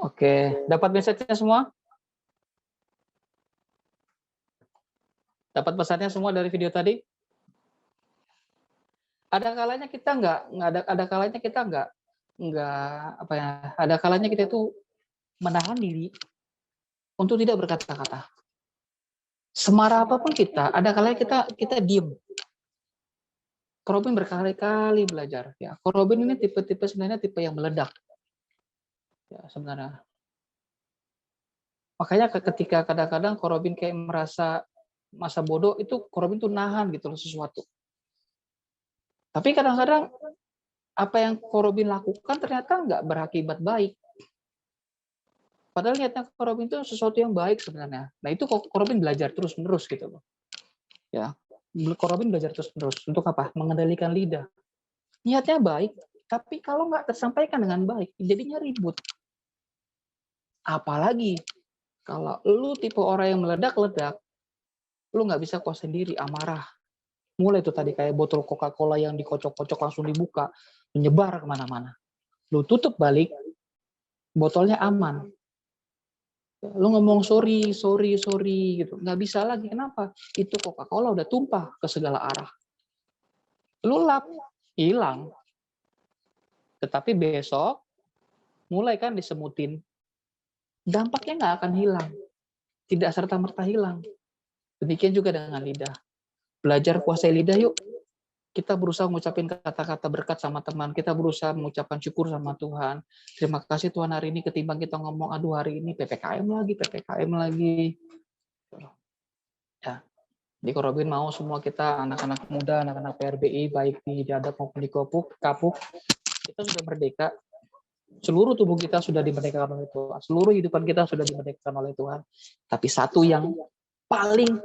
Oke, dapat message-nya semua? Dapat pesannya semua dari video tadi? Ada kalanya kita ada kalanya kita nggak apa ya? Ada kalanya kita itu menahan diri untuk tidak berkata-kata. Semarah apapun kita, ada kalanya kita diem. Korobin berkali-kali belajar. Ya, Korobin ini tipe-tipe sebenarnya tipe yang meledak. Ya, sebenarnya. Makanya ketika kadang-kadang Korobin kayak merasa masa bodoh, itu Korobin tuh nahan gitu loh sesuatu. Tapi kadang-kadang apa yang Korobin lakukan ternyata nggak berakibat baik. Padahal niatnya Korobin itu sesuatu yang baik sebenarnya. Nah itu Korobin belajar terus-menerus gitu loh. Ya, Korobin belajar terus-menerus. Untuk apa? Mengendalikan lidah. Niatnya baik, tapi kalau nggak tersampaikan dengan baik, jadinya ribut. Apalagi kalau lu tipe orang yang meledak-ledak, lu nggak bisa kuat sendiri, amarah. Mulai itu tadi kayak botol Coca-Cola yang dikocok-kocok langsung dibuka, menyebar kemana-mana. Lu tutup balik, botolnya aman. Lu ngomong sorry gitu, nggak bisa lagi. Kenapa? Itu Coca-Cola udah tumpah ke segala arah. Lu lap, hilang. Tetapi besok mulai kan disemutin, dampaknya nggak akan hilang, tidak serta-merta hilang. Demikian juga dengan lidah. Belajar kuasai lidah yuk. Kita berusaha mengucapkan kata-kata berkat sama teman, kita berusaha mengucapkan syukur sama Tuhan. Terima kasih Tuhan hari ini, ketimbang kita ngomong, aduh hari ini PPKM lagi. Ya. Di Korobin mau semua kita, anak-anak muda, anak-anak PRBI, baik di Dadap maupun di Kapuk, kita sudah merdeka. Seluruh tubuh kita sudah dimerdekakan oleh Tuhan. Seluruh kehidupan kita sudah dimerdekakan oleh Tuhan. Tapi satu yang paling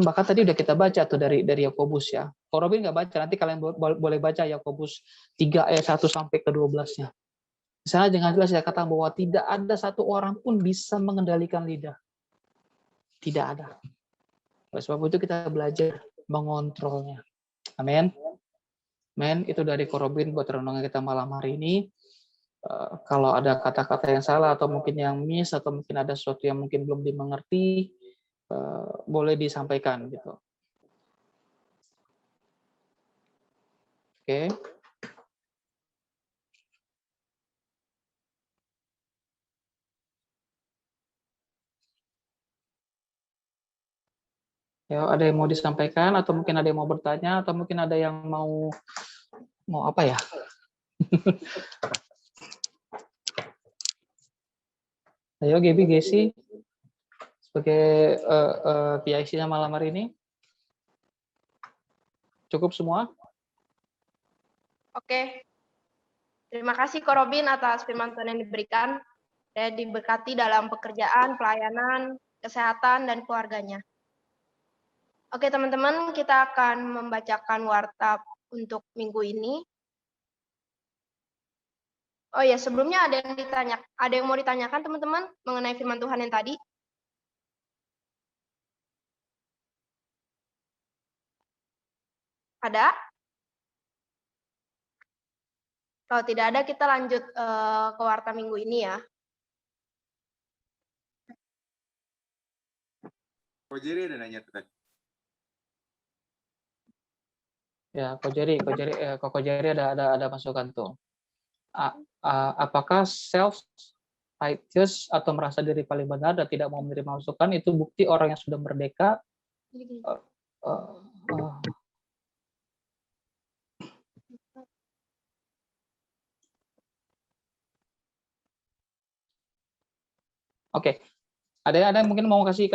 bahkan tadi udah kita baca tuh dari Yakobus ya. Korobin nggak baca, nanti kalian boleh baca Yakobus 3 ayat 1 sampai ke 12-nya. Di sana dengan jelas saya katakan bahwa tidak ada satu orang pun bisa mengendalikan lidah. Tidak ada. Oleh sebab itu kita belajar mengontrolnya. Amin. Amin. Itu dari Korobin buat renungan kita malam hari ini. Kalau ada kata-kata yang salah atau mungkin yang miss atau mungkin ada sesuatu yang mungkin belum dimengerti, boleh disampaikan gitu. Oke. Ya, ada yang mau disampaikan atau mungkin ada yang mau bertanya atau mungkin ada yang mau apa ya? Ayo Gaby, Gesi sebagai PIC-nya malam hari ini. Cukup semua? Oke. Terima kasih Korobin atas firman Tuhan yang diberikan dan diberkati dalam pekerjaan, pelayanan, kesehatan, dan keluarganya. Oke teman-teman, kita akan membacakan warta untuk minggu ini. Oh ya, sebelumnya ada yang mau ditanyakan teman-teman mengenai firman Tuhan yang tadi? Ada? Kalau tidak ada, kita lanjut ke warta minggu ini ya. Kojiri ada nanya tadi. Ya, Kok Jerry ada masukan tuh. Apakah self righteous atau merasa diri paling benar dan tidak mau menerima masukan itu bukti orang yang sudah merdeka? Uh, uh, uh, Oke, ada yang mungkin mau kasih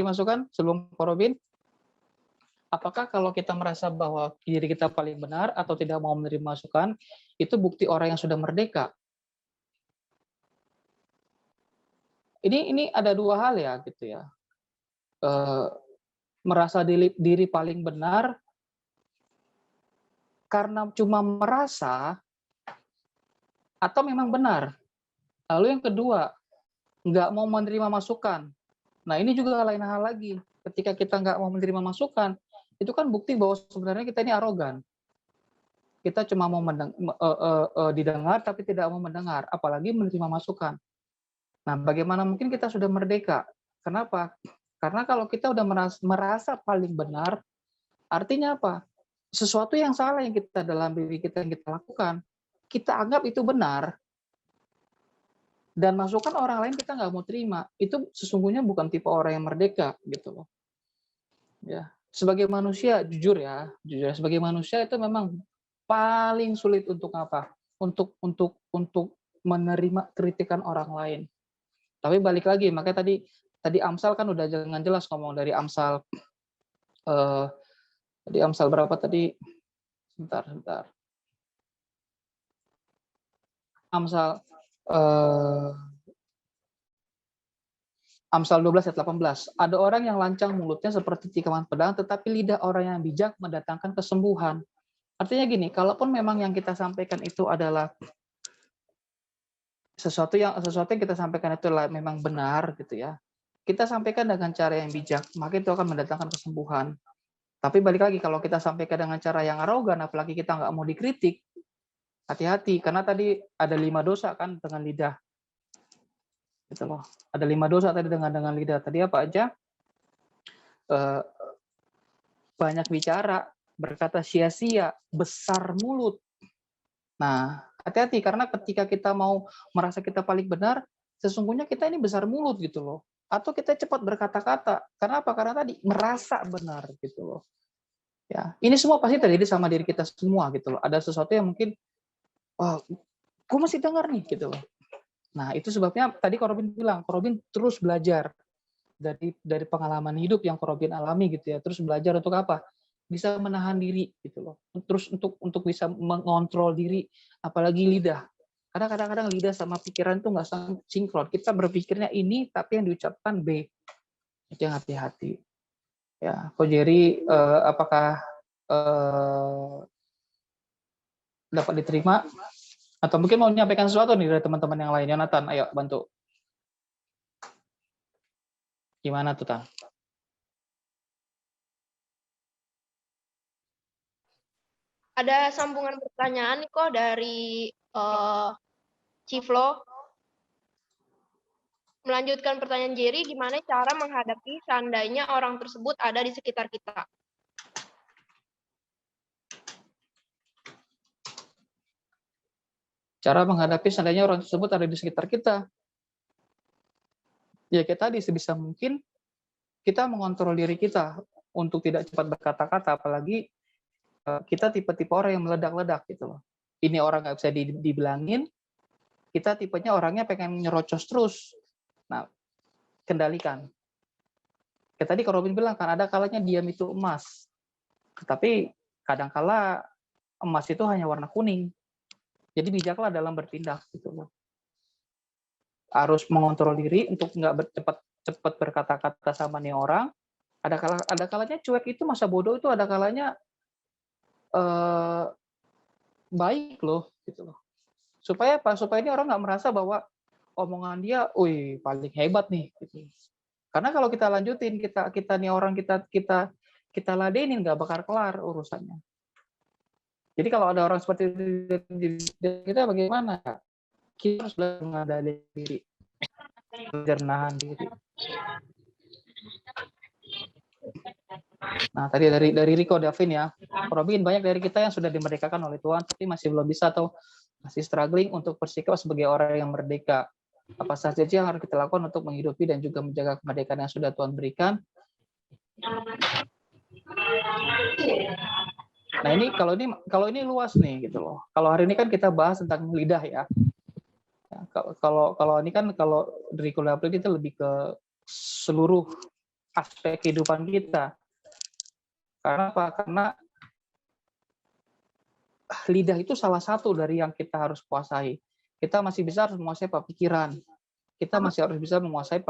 masukan sebelum Ko Robin? Apakah kalau kita merasa bahwa diri kita paling benar atau tidak mau menerima masukan, itu bukti orang yang sudah merdeka? Ini ada dua hal ya, gitu ya. Merasa diri paling benar karena cuma merasa atau memang benar. Lalu yang kedua, nggak mau menerima masukan. Nah, ini juga lain hal lagi. Ketika kita nggak mau menerima masukan, itu kan bukti bahwa sebenarnya kita ini arogan. Kita cuma mau didengar tapi tidak mau mendengar, apalagi menerima masukan. Nah, bagaimana mungkin kita sudah merdeka? Kenapa? Karena kalau kita udah merasa paling benar, artinya apa? Sesuatu yang salah yang kita dalam diri kita yang kita lakukan, kita anggap itu benar, dan masukan orang lain kita nggak mau terima. Itu sesungguhnya bukan tipe orang yang merdeka, gitu loh. Ya, sebagai manusia, jujur sebagai manusia itu memang paling sulit untuk apa? Untuk menerima kritikan orang lain. Tapi balik lagi, makanya tadi Amsal kan udah jangan jelas ngomong dari Amsal tadi Amsal berapa tadi? Sebentar. Amsal Amsal 12 ayat 18. Ada orang yang lancang mulutnya seperti tikaman pedang, tetapi lidah orang yang bijak mendatangkan kesembuhan. Artinya gini, kalaupun memang yang kita sampaikan itu adalah sesuatu yang kita sampaikan itu memang benar gitu ya. Kita sampaikan dengan cara yang bijak, maka itu akan mendatangkan kesembuhan. Tapi balik lagi, kalau kita sampaikan dengan cara yang arogan, apalagi kita nggak mau dikritik, hati-hati, karena tadi ada 5 dosa kan dengan lidah. Gitu loh. Ada 5 dosa tadi dengan lidah. Tadi apa aja? Banyak bicara, berkata sia-sia, besar mulut. Nah, hati-hati, karena ketika kita mau merasa kita paling benar, sesungguhnya kita ini besar mulut gitu loh. Atau kita cepat berkata-kata. Karena apa? Karena tadi merasa benar gitu loh. Ya, ini semua pasti terjadi sama diri kita semua gitu loh. Ada sesuatu yang mungkin, oh, gue masih dengar nih gitu loh. Nah, itu sebabnya tadi Ko Robin bilang, Ko Robin terus belajar dari pengalaman hidup yang Ko Robin alami gitu ya. Terus belajar untuk apa? Bisa menahan diri gitu loh. Terus untuk bisa mengontrol diri, apalagi lidah. Karena kadang-kadang lidah sama pikiran itu nggak sinkron. Kita berpikirnya ini, tapi yang diucapkan B. Itu yang hati-hati. Ya, Ko Jerry, apakah dapat diterima? Atau mungkin mau menyampaikan sesuatu nih dari teman-teman yang lain. Yonatan, ayo bantu. Gimana tuh, Tang? Ada sambungan pertanyaan nih kok dari Ciflo. Melanjutkan pertanyaan Jerry, gimana cara menghadapi seandainya orang tersebut ada di sekitar kita? Cara menghadapi seandainya orang tersebut ada di sekitar kita. Ya, kita tadi sebisa mungkin kita mengontrol diri kita untuk tidak cepat berkata-kata, apalagi kita tipe-tipe orang yang meledak-ledak gitu loh. Ini orang nggak bisa dibilangin, kita tipenya orangnya pengen nyerocos terus. Nah, kendalikan. Kayak tadi Ko Robin bilang kan, ada kalanya diam itu emas. Tetapi kadangkala emas itu hanya warna kuning. Jadi bijaklah dalam bertindak gitu loh. Harus mengontrol diri untuk nggak cepat berkata-kata sama nih orang. Ada kalanya cuek itu, masa bodoh itu ada kalanya baik loh gitu loh. Supaya apa? Supaya ini orang nggak merasa bahwa omongan dia, wih paling hebat nih. Gitu. Karena kalau kita lanjutin, kita nih orang kita ladenin, nggak bakal kelar urusannya. Jadi kalau ada orang seperti itu, kita bagaimana? Kita harus belajar mengendalikan diri, belajar menahan diri. Nah, tadi dari Rico Davin ya. Robin, banyak dari kita yang sudah dimerdekakan oleh Tuhan, tapi masih belum bisa atau masih struggling untuk bersikap sebagai orang yang merdeka. Apa saja yang harus kita lakukan untuk menghidupi dan juga menjaga kemerdekaan yang sudah Tuhan berikan? Nah, ini kalau ini luas nih gitu loh. Kalau hari ini kan kita bahas tentang lidah ya. Kalau ini kan kalau dari kuliah itu lebih ke seluruh aspek kehidupan kita. Karena apa? Karena lidah itu salah satu dari yang kita harus kuasai. Kita masih bisa harus menguasai pikiran. Kita masih harus bisa menguasai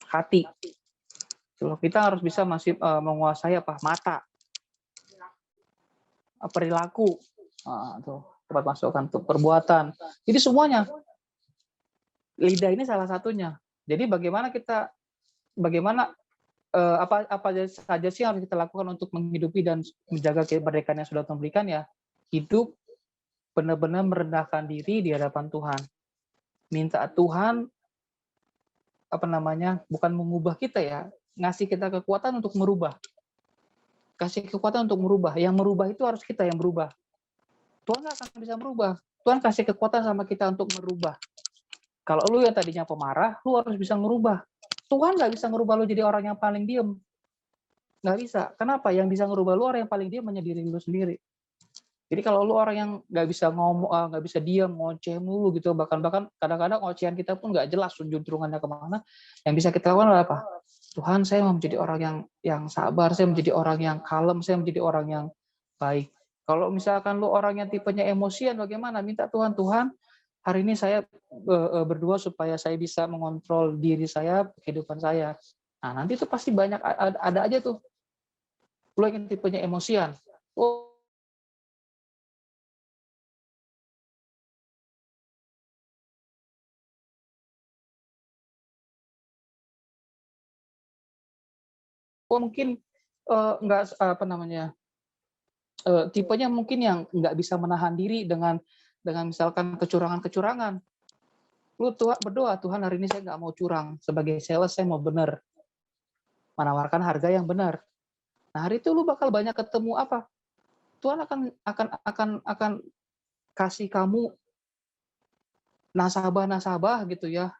hati. Kita harus bisa masih menguasai mata, perilaku, tuh tempat masukkan untuk perbuatan. Jadi semuanya lidah ini salah satunya. Jadi bagaimana apa saja sih yang harus kita lakukan untuk menghidupi dan menjaga kemerdekaan yang sudah Tuhan berikan ya? Hidup benar-benar merendahkan diri di hadapan Tuhan. Minta Tuhan bukan mengubah kita ya, ngasih kita kekuatan untuk merubah. Kasih kekuatan untuk merubah. Yang merubah itu harus kita yang berubah. Tuhan nggak akan bisa merubah. Tuhan kasih kekuatan sama kita untuk merubah. Kalau lu yang tadinya pemarah, lu harus bisa merubah. Tuhan nggak bisa merubah lu jadi orang yang paling diem. Nggak bisa. Kenapa? Yang bisa merubah lu orang yang paling diem hanya diri lu sendiri. Jadi kalau lu orang yang nggak bisa ngomong, nggak bisa diam, ngoceh mulu gitu, bahkan kadang-kadang ocehan kita pun nggak jelas juntrungannya kemana. Yang bisa kita lakukan adalah apa? Tuhan, saya mau menjadi orang yang sabar, saya menjadi orang yang kalem, saya menjadi orang yang baik. Kalau misalkan lu orang yang tipenya emosian, bagaimana? Minta Tuhan, hari ini saya berdoa supaya saya bisa mengontrol diri saya, kehidupan saya. Nah, nanti tuh pasti banyak ada aja tuh. Lu yang tipenya emosian. Mungkin nggak tipenya mungkin yang nggak bisa menahan diri dengan misalkan kecurangan. Lu berdoa, Tuhan hari ini saya nggak mau curang, sebagai sales saya mau benar, menawarkan harga yang benar. Nah, hari itu lu bakal banyak ketemu apa? Tuhan akan kasih kamu nasabah gitu ya,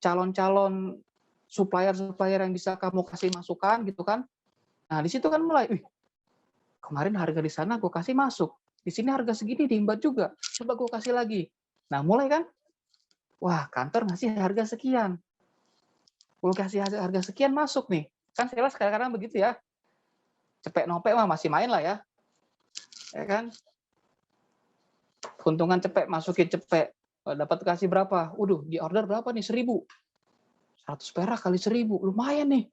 calon-calon supplier yang bisa kamu kasih masukan gitu kan. Nah, di situ kan mulai, kemarin harga di sana gue kasih masuk, di sini harga segini diimbat juga, coba gue kasih lagi. Nah, mulai kan, wah kantor ngasih harga sekian, gue kasih harga sekian masuk nih. Kan sales kadang-kadang begitu ya, cepek nopek mah masih main lah ya kan. Keuntungan cepek, masukin cepek, dapat kasih berapa? Di order berapa nih? 1.000. 100 perak kali 1.000, lumayan nih.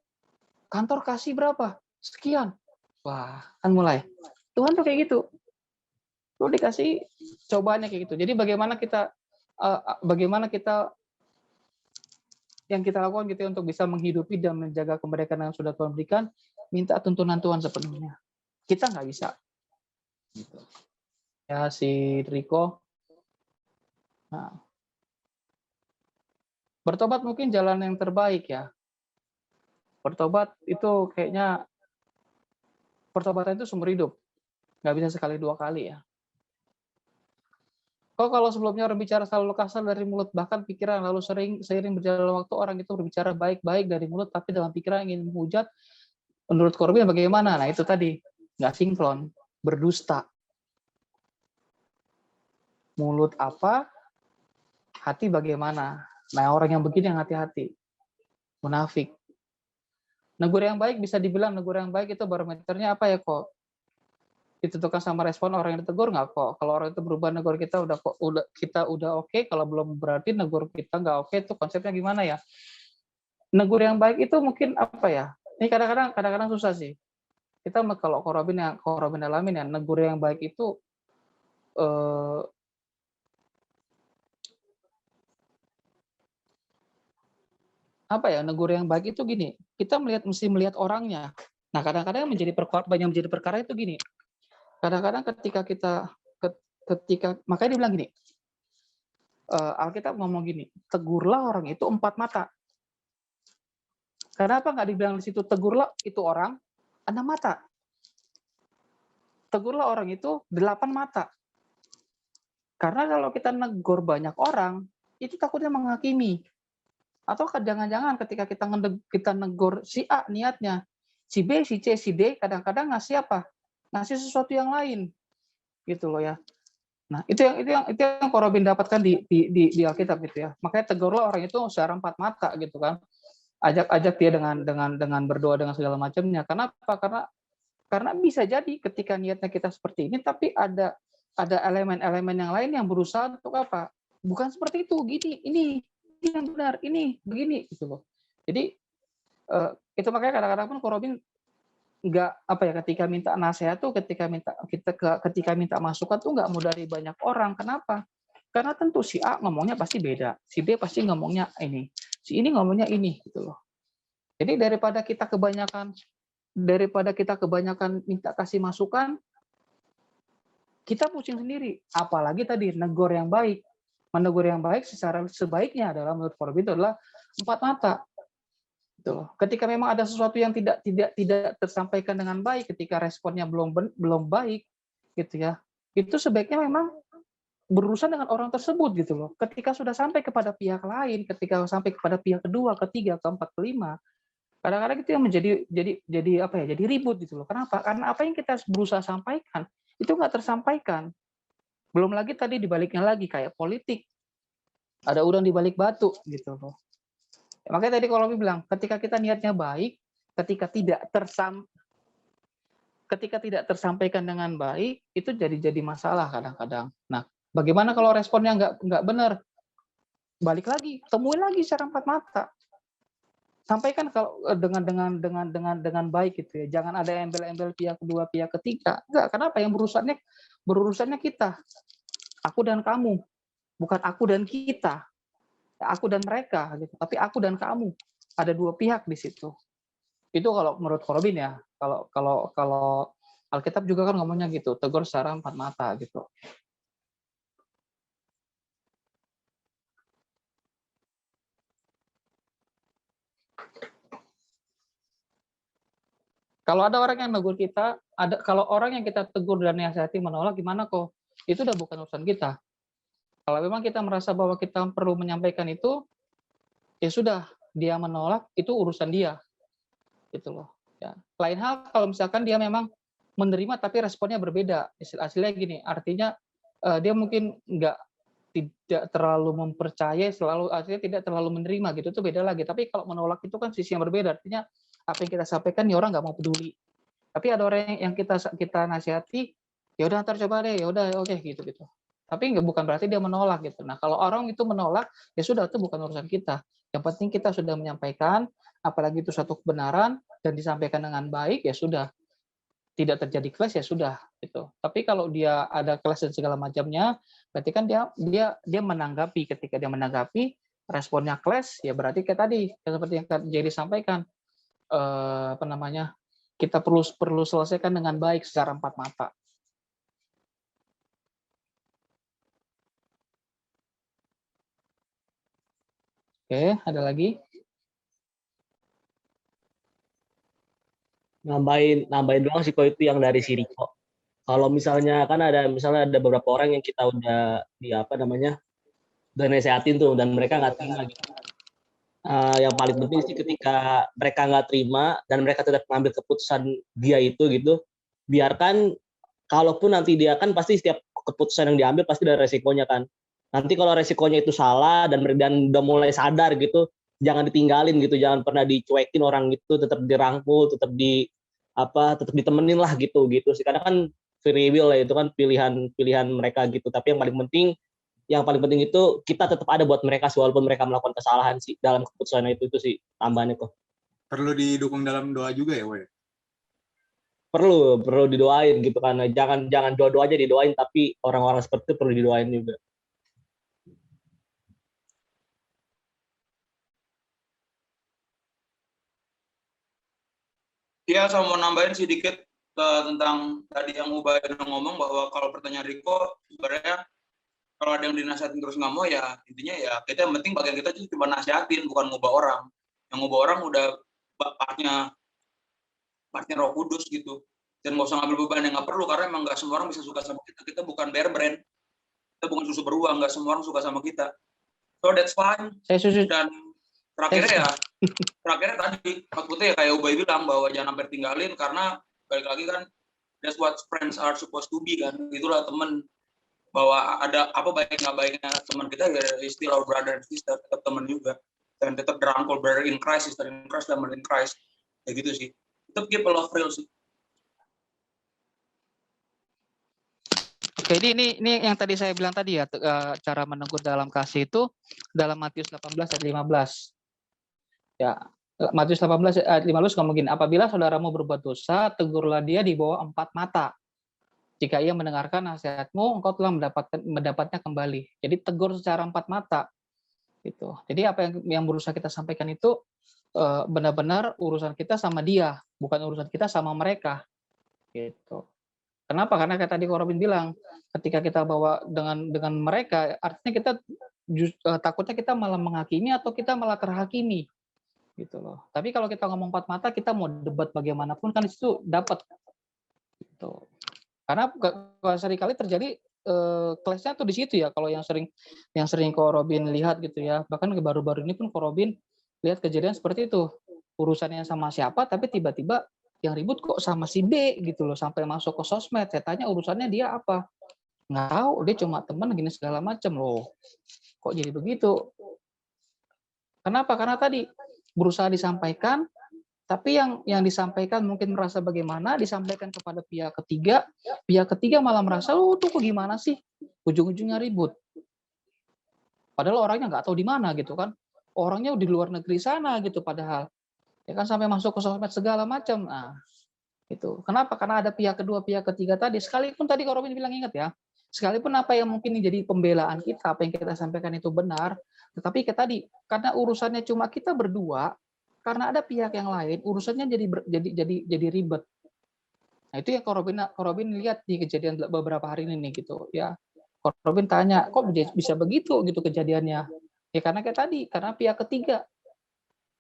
Kantor kasih berapa? Sekian. Wah, kan mulai. Tuhan tuh kayak gitu. Lu dikasih cobaannya kayak gitu. Jadi bagaimana kita yang kita lakukan gitu untuk bisa menghidupi dan menjaga kemerdekaan yang sudah Tuhan berikan, minta tuntunan Tuhan sepenuhnya. Kita nggak bisa. Gitu. Ya, si Rico. Nah, bertobat mungkin jalan yang terbaik ya. Bertobat itu kayaknya, pertobatan itu seumur hidup. Nggak bisa sekali 2 kali ya. Kalau sebelumnya orang bicara selalu kasar dari mulut, bahkan pikiran, lalu seiring berjalan waktu orang itu berbicara baik-baik dari mulut, tapi dalam pikiran ingin menghujat, menurut Corbin bagaimana? Nah itu tadi, nggak sinkron, berdusta. Mulut apa, hati bagaimana? Nah orang yang begini yang hati-hati, munafik. Negur yang baik bisa dibilang negur yang baik itu barometernya apa ya kok? Ditentukan sama respon orang yang ditegur nggak kok. Kalau orang itu berubah negur kita kita udah oke, kalau belum berarti negur kita nggak oke, itu konsepnya gimana ya? Negur yang baik itu mungkin apa ya? Ini kadang-kadang susah sih. Kita kalau Korobin alamin ya, negur yang baik itu apa ya? Negur yang baik itu gini, kita mesti melihat orangnya. Nah, kadang-kadang yang menjadi perkara itu gini. Kadang-kadang ketika makanya dia bilang gini, Alkitab ngomong gini, tegurlah orang itu 4 mata. Kenapa nggak dibilang di situ tegurlah itu orang 6 mata? Tegurlah orang itu 8 mata. Karena kalau kita negur banyak orang, itu takutnya menghakimi. Atau jangan-jangan ketika kita negur si A niatnya, si B, si C, si D, kadang-kadang ngasih apa? Ngasih sesuatu yang lain, gitu loh ya. Nah, itu yang Korobin dapatkan di Alkitab gitu ya. Makanya tegurlah orang itu secara 4 mata gitu kan. Ajak dia dengan berdoa dengan segala macamnya. Kenapa? Karena bisa jadi ketika niatnya kita seperti ini, tapi ada elemen-elemen yang lain yang berusaha untuk apa? Bukan seperti itu, ini yang benar, ini begini gitu loh. Jadi itu makanya kadang-kadang pun Korobin nggak apa ya, ketika minta nasihat tuh, ketika minta masukan tuh nggak mau dari banyak orang. Kenapa? Karena tentu si A ngomongnya pasti beda, si B pasti ngomongnya ini, si ini ngomongnya ini gitu loh. Jadi daripada kita kebanyakan minta kasih masukan, kita pusing sendiri. Apalagi tadi negor yang baik. Menegur yang baik secara sebaiknya adalah menurut Korobin itu adalah 4 mata. Gitu loh. Ketika memang ada sesuatu yang tidak tersampaikan dengan baik, ketika responnya belum baik, gitu ya, itu sebaiknya memang berurusan dengan orang tersebut gitu loh. Ketika sudah sampai kepada pihak lain, ketika sampai kepada pihak kedua, ketiga, keempat, kelima, kadang-kadang itu yang jadi apa ya? Jadi ribut gitu loh. Kenapa? Karena apa yang kita berusaha sampaikan itu nggak tersampaikan. Belum lagi tadi dibaliknya lagi kayak politik. Ada udang di balik batu gitu loh. Makanya tadi kalau bilang, ketika kita niatnya baik, ketika tidak tersampaikan dengan baik, itu jadi masalah kadang-kadang. Nah, bagaimana kalau responnya nggak benar? Balik lagi, temuin lagi secara 4 mata. Sampaikan kalau dengan baik gitu ya. Jangan ada embel-embel pihak kedua, pihak ketiga. Enggak, kenapa? Yang berurusannya kita. Aku dan kamu, bukan aku dan kita. Aku dan mereka gitu. Tapi aku dan kamu. Ada 2 pihak di situ. Itu kalau menurut Korobin ya. Kalau Alkitab juga kan ngomongnya gitu, tegur secara 4 mata gitu. Kalau ada orang yang negur kita, kalau orang yang kita tegur dan nasihati menolak, gimana kok? Itu udah bukan urusan kita. Kalau memang kita merasa bahwa kita perlu menyampaikan itu, ya sudah, dia menolak, itu urusan dia. Gitu loh. Ya. Lain hal kalau misalkan dia memang menerima tapi responnya berbeda. Hasilnya gini, artinya dia mungkin tidak terlalu mempercayai, artinya tidak terlalu menerima gitu, itu beda lagi. Tapi kalau menolak itu kan sisi yang berbeda, artinya apa yang kita sampaikan ya orang nggak mau peduli. Tapi ada orang yang kita nasihati, ya udah ntar coba deh, ya udah oke gitu. Tapi bukan berarti dia menolak gitu. Nah, kalau orang itu menolak, ya sudah, itu bukan urusan kita. Yang penting kita sudah menyampaikan, apalagi itu satu kebenaran dan disampaikan dengan baik, ya sudah. Tidak terjadi clash, ya sudah gitu. Tapi kalau dia ada clash dan segala macamnya, berarti kan dia menanggapi. Ketika dia menanggapi, responnya clash, ya berarti kayak tadi, seperti yang Jerry sampaikan, kita perlu selesaikan dengan baik secara 4 mata. Oke, ada lagi? Nambahin doang sih kok itu yang dari si Riko. Kalau misalnya kan ada beberapa orang yang kita udah udah nasehatin tuh dan mereka nggak terima gitu. Yang paling penting sih ketika mereka nggak terima dan mereka tetap mengambil keputusan dia itu gitu, biarkan, kalaupun nanti dia kan pasti setiap keputusan yang diambil pasti ada resikonya kan. Nanti kalau resikonya itu salah dan udah mulai sadar gitu, jangan ditinggalin gitu, jangan pernah dicuekin orang gitu, tetap dirangkul, tetap ditemenin lah gitu sih. Karena kan free will ya, itu kan pilihan mereka gitu. Tapi yang paling penting itu kita tetap ada buat mereka walaupun mereka melakukan kesalahan sih dalam keputusan itu sih tambahannya kok. Perlu didukung dalam doa juga ya, Woy? Perlu didoain gitu kan. Jangan doa-doa aja didoain, tapi orang-orang seperti itu perlu didoain juga. Iya, saya mau nambahin sedikit tentang tadi yang Ubay ngomong bahwa kalau pertanyaan Riko, sebenarnya kalau ada yang dinasihatin terus nggak mau, ya intinya ya kita yang penting bagian kita cuma nasihatin, bukan ngubah orang. Yang ngubah orang partnya Roh Kudus gitu. Dan nggak usah ngambil beban yang nggak perlu, karena emang nggak semua orang bisa suka sama kita. Kita bukan bear brand, kita bukan susu beruang, nggak semua orang suka sama kita. So that's fine. Saya setuju. Dan terakhirnya tadi Mas Putih ya kayak Ubay bilang bahwa jangan sampai tinggalin, karena balik lagi kan that's what friends are supposed to be kan. Itulah teman, bahwa ada apa baik nggak baiknya teman kita ya still our brother and sister, tetap teman juga, dan tetap dirangkul brother in Christ, sister in Christ, dan in Christ, ya gitu sih. Tetap keep a love real sih. Oke, ini yang tadi saya bilang tadi ya, cara menegur dalam kasih itu dalam Matius 18 ayat 15. Ya, Matius 18 ayat 15 ngomong gini, apabila saudaramu berbuat dosa, tegurlah dia di bawah 4 mata. Jika ia mendengarkan nasihatmu, engkau telah mendapatnya kembali. Jadi tegur secara 4 mata. Gitu. Jadi apa yang berusaha kita sampaikan itu benar-benar urusan kita sama dia, bukan urusan kita sama mereka. Gitu. Kenapa? Karena kayak tadi Robin bilang, ketika kita bawa dengan mereka, artinya kita takutnya kita malah menghakimi atau kita malah terhakimi, gitu loh. Tapi kalau kita ngomong 4 mata, kita mau debat bagaimanapun kan di situ dapat. Gitu. Karena seringkali terjadi clash-nya tuh di situ ya. Kalau yang sering Ko Robin lihat gitu ya, bahkan baru-baru ini pun Ko Robin lihat kejadian seperti itu. Urusannya sama siapa, tapi tiba-tiba yang ribut kok sama si B gitu loh, sampai masuk ke sosmed. Saya tanya urusannya dia apa, nggak tahu, dia cuma teman gini segala macam loh. Kok jadi begitu? Kenapa? Karena tadi berusaha disampaikan, tapi yang disampaikan mungkin merasa bagaimana, disampaikan kepada pihak ketiga malah merasa, tuh kok gimana sih, ujung-ujungnya ribut. Padahal orangnya nggak tahu di mana gitu kan, orangnya di luar negeri sana gitu, padahal ya kan sampai masuk ke sosmed segala macam. Nah, itu. Kenapa? Karena ada pihak kedua, pihak ketiga tadi. Sekalipun tadi Kak Robin bilang, ingat ya, sekalipun apa yang mungkin jadi pembelaan kita, apa yang kita sampaikan itu benar, tetapi kayak tadi, karena urusannya cuma kita berdua, karena ada pihak yang lain, urusannya jadi ribet. Nah, itu yang Kak Robin lihat di kejadian beberapa hari ini gitu ya. Kak Robin tanya, kok bisa begitu gitu kejadiannya? Ya karena kayak tadi, karena pihak ketiga.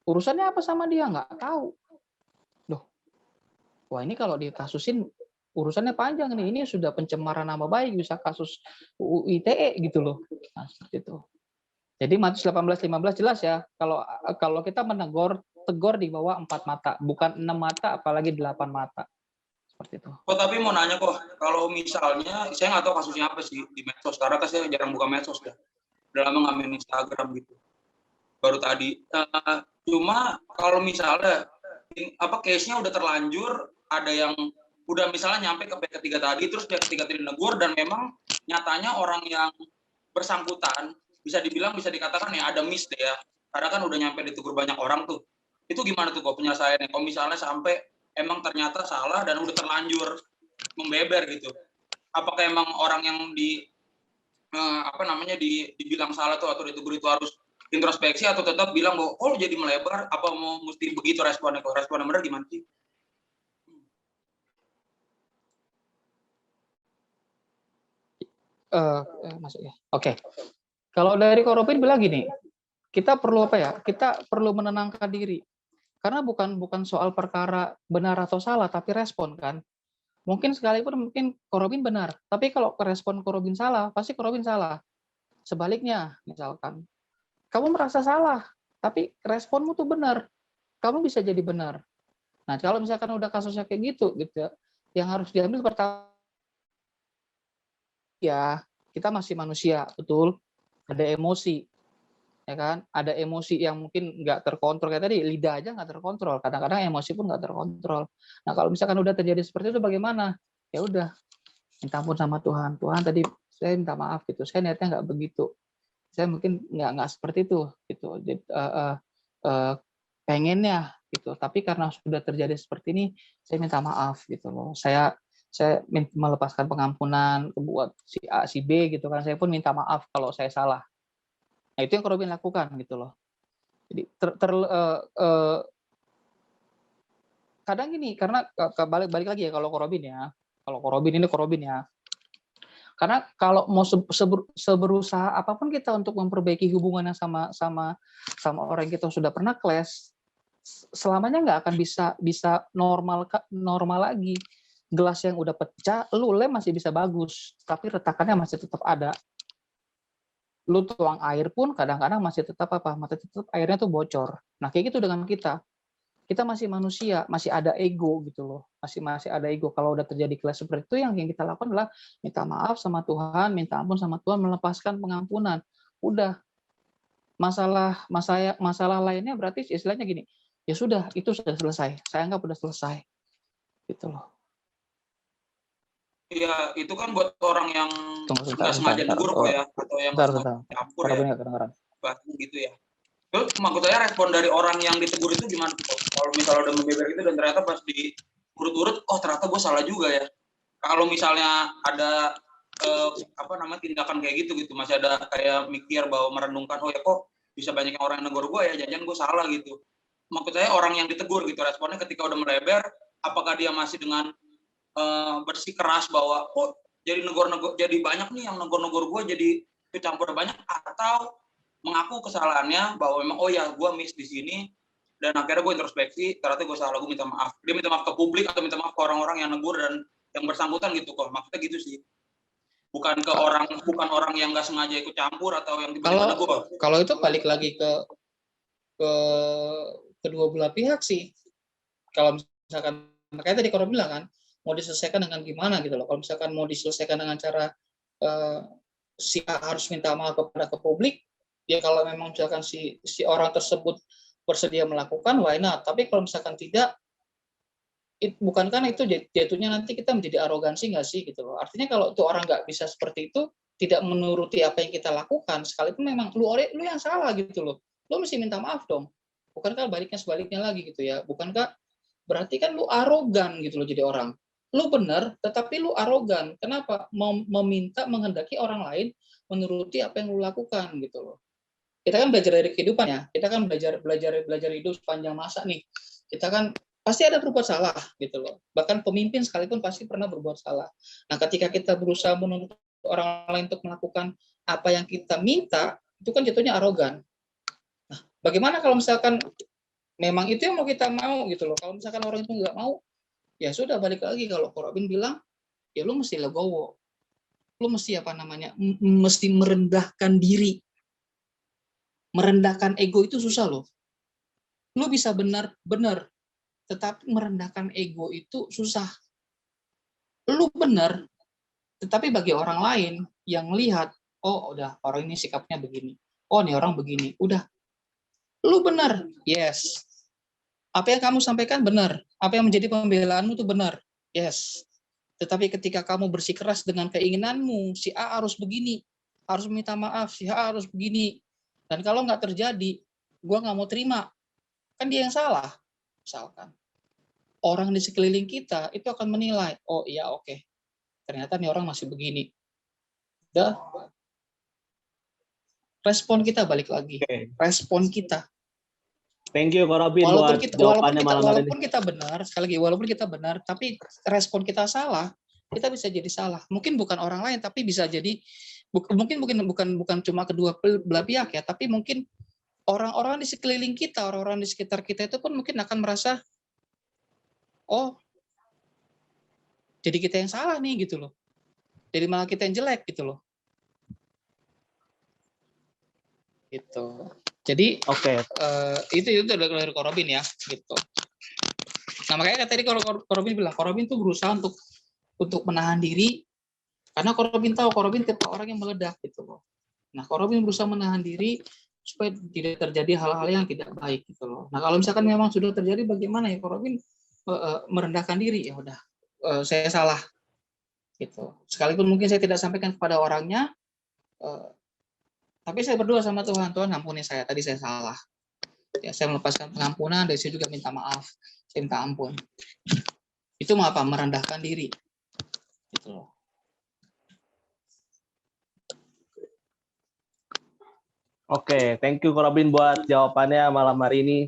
Urusannya apa sama dia? Nggak tahu. Loh, wah ini kalau dikasusin urusannya panjang nih. Ini sudah pencemaran nama baik, bisa kasus UU ITE gitu loh. Nah, seperti itu. Jadi Matius 18:15 jelas ya. Kalau kita tegur di bawah 4 mata, bukan 6 mata, apalagi 8 mata. Seperti itu. Kok tapi mau nanya kok, kalau misalnya, saya nggak tahu kasusnya apa sih di medsos, karena kan saya jarang buka medsos ya. Udah lama nggak main Instagram gitu. Baru tadi. Cuma kalau misalnya case-nya udah terlanjur, ada yang udah misalnya nyampe ke pihak ketiga tadi, terus pihak ketiga tadi negur, dan memang nyatanya orang yang bersangkutan bisa dikatakan ya ada miss deh ya, karena kan udah nyampe ditegur banyak orang tuh. Itu gimana tuh kok penyelesaiannya? Kalau misalnya sampai emang ternyata salah dan udah terlanjur membeber gitu, apakah emang orang yang dibilang salah tuh atau ditegur itu harus introspeksi, atau tetap bilang bahwa jadi melebar, apa mau mesti begitu responnya? Kalau responnya benar gimana sih? Masuk ya. Oke. Kalau dari Koropin bilang gini, kita perlu apa ya? Kita perlu menenangkan diri. Karena bukan soal perkara benar atau salah, tapi respon kan. Mungkin sekalipun Koropin benar, tapi kalau respon Koropin salah, pasti Koropin salah. Sebaliknya, misalkan kamu merasa salah, tapi responmu tuh benar, kamu bisa jadi benar. Nah, kalau misalkan udah kasusnya kayak gitu ya, yang harus diambil pertama, ya kita masih manusia, betul, ada emosi, ya kan, ada emosi yang mungkin nggak terkontrol, kayak tadi lidah aja nggak terkontrol, kadang-kadang emosi pun nggak terkontrol. Nah, kalau misalkan udah terjadi seperti itu bagaimana? Ya udah, minta ampun sama Tuhan. Tuhan, tadi saya minta maaf gitu, saya niatnya nggak begitu. Saya mungkin nggak seperti itu gitu. Jadi, pengennya gitu, tapi karena sudah terjadi seperti ini, saya minta maaf gitu loh. Saya melepaskan pengampunan buat si A, si B gitu kan. Saya pun minta maaf kalau saya salah. Nah, itu yang Robin lakukan gitu loh. Jadi kadang gini, karena balik lagi ya kalau Robin ya. Kalau Robin ya. Karena kalau mau seberusaha apapun kita untuk memperbaiki hubungannya sama orang yang kita sudah pernah clash, selamanya nggak akan bisa normal lagi. Gelas yang udah pecah, lu lem masih bisa bagus, tapi retakannya masih tetap ada. Lu tuang air pun kadang-kadang masih tetap airnya tuh bocor. Nah, kayak gitu dengan kita. Kita masih manusia, masih ada ego gitu loh. Masih ada ego. Kalau udah terjadi kelas seperti itu, yang kita lakukan adalah minta maaf sama Tuhan, minta ampun sama Tuhan, melepaskan pengampunan. Udah. Masalah lainnya berarti istilahnya gini, ya sudah, itu sudah selesai. Saya anggap sudah selesai. Gitu loh. Iya, itu kan buat orang yang nggak sengaja Bentar. negur kok ya, atau yang nggak sengaja campur ya, bahkan gitu ya. Terus maksud saya respon dari orang yang ditegur itu gimana tuh? Kalau misalnya udah membeber itu dan ternyata pas diurut-urut, oh ternyata gue salah juga ya. Kalau misalnya ada tindakan kayak gitu, masih ada kayak mikir bahwa merenungkan, oh ya kok bisa banyak orang yang negur gue ya, jangan gue salah gitu. Maksud saya orang yang ditegur gitu, responnya ketika udah melebar, apakah dia masih dengan bersikeras bahwa jadi jadi banyak nih yang negor-negor gue, jadi kecampur banyak, atau mengaku kesalahannya bahwa memang oh ya gue miss di sini dan akhirnya gue introspeksi, ternyata gue salah, gue minta maaf. Dia minta maaf ke publik atau minta maaf ke orang-orang yang negur dan yang bersangkutan gitu kok. Maksudnya gitu sih. Bukan orang yang nggak sengaja ikut campur atau yang tiba-tiba negur. Kalau itu balik lagi ke kedua belah pihak sih. Kalau misalkan makanya tadi Koro bilang kan, mau diselesaikan dengan gimana gitu loh. Kalau misalkan mau diselesaikan dengan cara si A harus minta maaf kepada ke publik, ya kalau memang misalkan si orang tersebut bersedia melakukan, why not? Tapi kalau misalkan tidak, bukankah itu jatuhnya nanti kita menjadi arogansi nggak sih gitu loh. Artinya kalau itu orang nggak bisa seperti itu, tidak menuruti apa yang kita lakukan, sekalipun memang lu yang salah gitu loh. Lu mesti minta maaf dong. Bukankah sebaliknya lagi gitu ya? Bukankah berarti kan lu arogan gitu loh jadi orang. Lu benar, tetapi lu arogan. Kenapa? Meminta, menghendaki orang lain menuruti apa yang lu lakukan gitu loh. Kita kan belajar dari kehidupan ya. Kita kan belajar hidup sepanjang masa nih. Kita kan pasti ada berbuat salah gitu loh. Bahkan pemimpin sekalipun pasti pernah berbuat salah. Nah, ketika kita berusaha menuntut orang lain untuk melakukan apa yang kita minta, itu kan jatuhnya arogan. Nah, bagaimana kalau misalkan memang itu yang mau kita mau gitu loh. Kalau misalkan orang itu nggak mau, ya sudah, balik lagi. Kalau Korobin bilang, ya lu mesti legowo. Lu mesti mesti merendahkan diri. Merendahkan ego itu susah loh. Lu bisa benar, tetapi merendahkan ego itu susah. Lu benar, tetapi bagi orang lain yang lihat, oh udah orang ini sikapnya begini. Oh ini orang begini. Udah. Lu benar, yes. Apa yang kamu sampaikan benar. Apa yang menjadi pembelaanmu itu benar. Yes. Tetapi ketika kamu bersikeras dengan keinginanmu, si A harus begini, harus minta maaf, si A harus begini. Dan kalau nggak terjadi, gue nggak mau terima. Kan dia yang salah. Misalkan. Orang di sekeliling kita itu akan menilai, oh iya oke. Ternyata nih orang masih begini. Udah. Respon kita balik lagi. Respon kita. Thank you, Korobin, buat jawabannya malam hari ini. Walaupun kita benar, sekali lagi, walaupun kita benar, tapi respon kita salah, kita bisa jadi salah. Mungkin bukan orang lain, tapi bisa jadi, bukan cuma kedua belah pihak ya, tapi mungkin orang-orang di sekeliling kita, orang-orang di sekitar kita itu pun mungkin akan merasa, oh, jadi kita yang salah nih gitu loh. Jadi malah kita yang jelek gitu loh. Gitu. Jadi itu dari Korobin ya, gitu. Nah makanya tadi kalau Korobin bilang, Korobin tuh berusaha untuk menahan diri, karena Korobin tahu Korobin tipe orang yang meledak gitu loh. Nah Korobin berusaha menahan diri supaya tidak terjadi hal-hal yang tidak baik gitu loh. Nah kalau misalkan memang sudah terjadi, bagaimana ya Korobin merendahkan diri, ya udah, saya salah, gitu. Sekalipun mungkin saya tidak sampaikan kepada orangnya. Tapi saya berdoa sama Tuhan, Tuhan ampuni saya, tadi saya salah. Ya, saya melepaskan pengampunan, dan saya juga minta maaf, saya minta ampun. Itu apa? Merendahkan diri. Gitu loh. Oke, thank you Korobin buat jawabannya malam hari ini.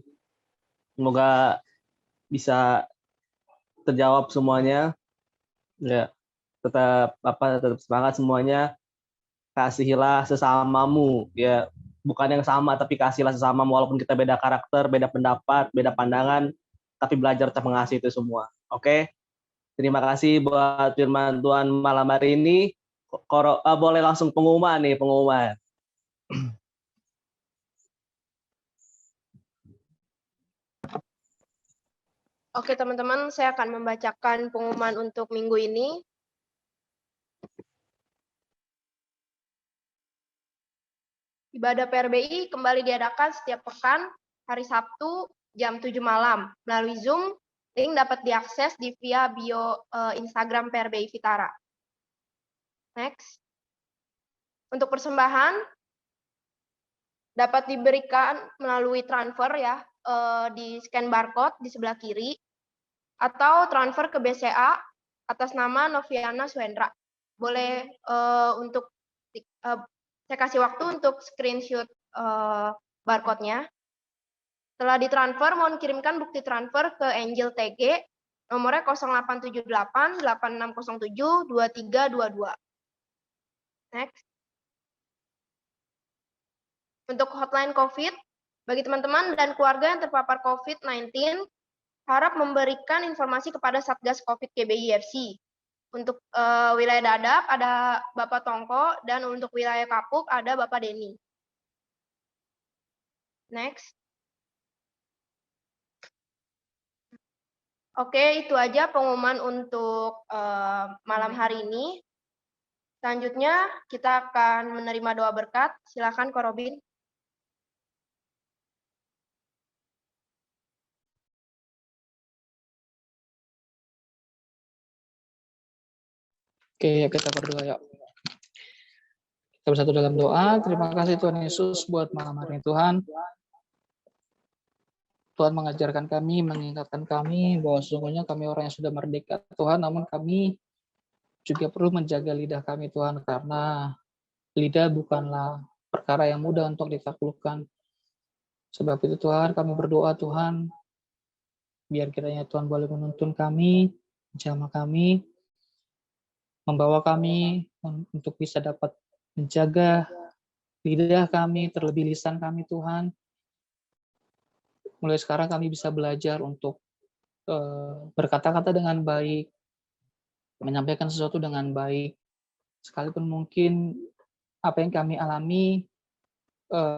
Semoga bisa terjawab semuanya. Ya, tetap semangat semuanya. Kasihilah sesamamu, ya, bukan yang sama, tapi kasihlah sesama walaupun kita beda karakter, beda pendapat, beda pandangan, tapi belajar tetap mengasihi itu semua. Oke? Terima kasih buat firman Tuhan malam hari ini. Boleh langsung pengumuman nih, pengumuman. Oke, teman-teman, saya akan membacakan pengumuman untuk minggu ini. Ibadah PRBI kembali diadakan setiap pekan hari Sabtu jam 7 malam melalui Zoom. Link dapat diakses via bio Instagram PRBI Vitara. Next. Untuk persembahan dapat diberikan melalui transfer ya, di scan barcode di sebelah kiri atau transfer ke BCA atas nama Noviana Suendra. Boleh untuk saya kasih waktu untuk screenshot barcode-nya. Setelah ditransfer, mohon kirimkan bukti transfer ke Angel TG, nomornya 0878 8607 2322. Next. Untuk hotline COVID, bagi teman-teman dan keluarga yang terpapar COVID-19, harap memberikan informasi kepada Satgas COVID KBI FC. Untuk wilayah Dadap ada Bapak Tongko, dan untuk wilayah Kapuk ada Bapak Denny. Next. Oke, itu aja pengumuman untuk malam hari ini. Selanjutnya kita akan menerima doa berkat. Silakan Ko Robin. Oke, ya kita berdoa ya. Kita bersatu dalam doa. Terima kasih Tuhan Yesus buat malam hari ini Tuhan. Tuhan mengajarkan kami, mengingatkan kami bahwa sesungguhnya kami orang yang sudah merdeka Tuhan, namun kami juga perlu menjaga lidah kami Tuhan, karena lidah bukanlah perkara yang mudah untuk ditaklukkan. Sebab itu Tuhan, kami berdoa Tuhan, biar kiranya Tuhan boleh menuntun kami, menjamah kami, membawa kami untuk bisa dapat menjaga lidah kami, terlebih lisan kami Tuhan. Mulai sekarang kami bisa belajar untuk berkata-kata dengan baik, menyampaikan sesuatu dengan baik, sekalipun mungkin apa yang kami alami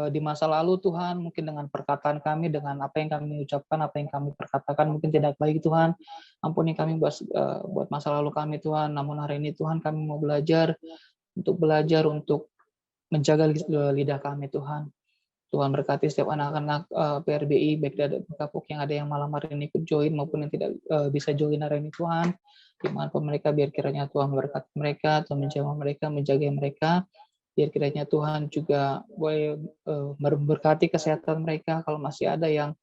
di masa lalu Tuhan, mungkin dengan perkataan kami, dengan apa yang kami ucapkan, apa yang kami perkatakan mungkin tidak baik Tuhan. Ampuni kami buat masa lalu kami Tuhan, namun hari ini Tuhan kami mau belajar untuk menjaga lidah kami Tuhan. Tuhan berkati setiap anak-anak PRBI, baik dari Kapuk yang ada yang malam hari ini ikut join maupun yang tidak bisa join hari ini Tuhan. Dimanapun mereka, biar kiranya Tuhan berkati mereka, Tuhan menjamah mereka, menjaga mereka. Biar kiranya Tuhan juga boleh memberkati kesehatan mereka. Kalau masih ada yang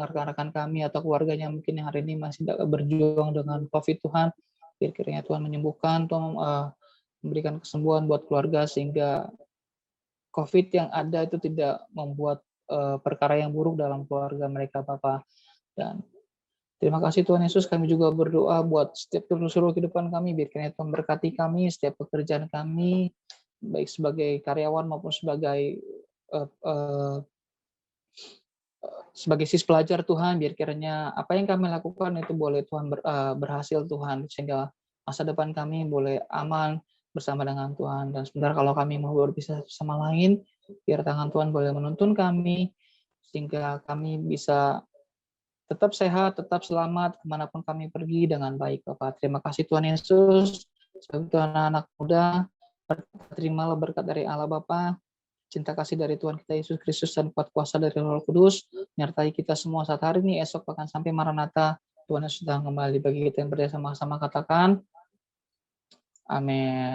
rekan-rekan kami atau keluarganya mungkin yang hari ini masih berjuang dengan COVID Tuhan, biar kiranya Tuhan menyembuhkan, Tuhan memberikan kesembuhan buat keluarga sehingga COVID yang ada itu tidak membuat perkara yang buruk dalam keluarga mereka, Bapak. Dan terima kasih Tuhan Yesus, kami juga berdoa buat setiap seluruh kehidupan kami, biar kiranya Tuhan berkati kami, setiap pekerjaan kami, baik sebagai karyawan maupun sebagai sis pelajar Tuhan, biar kiranya apa yang kami lakukan itu boleh Tuhan berhasil Tuhan, sehingga masa depan kami boleh aman bersama dengan Tuhan. Dan sebentar kalau kami mau berpisah sama lain, biar tangan Tuhan boleh menuntun kami, sehingga kami bisa tetap sehat, tetap selamat, kemanapun kami pergi dengan baik, Bapak. Terima kasih Tuhan Yesus, sebagai Tuhan anak muda, terimalah berkat dari Allah Bapa, cinta kasih dari Tuhan kita Yesus Kristus, dan kuat kuasa dari Roh Kudus, menyertai kita semua saat hari ini, esok, bahkan sampai Maranatha, Tuhan Yesus sedang kembali. Bagi kita yang berdaya sama-sama katakan, amin.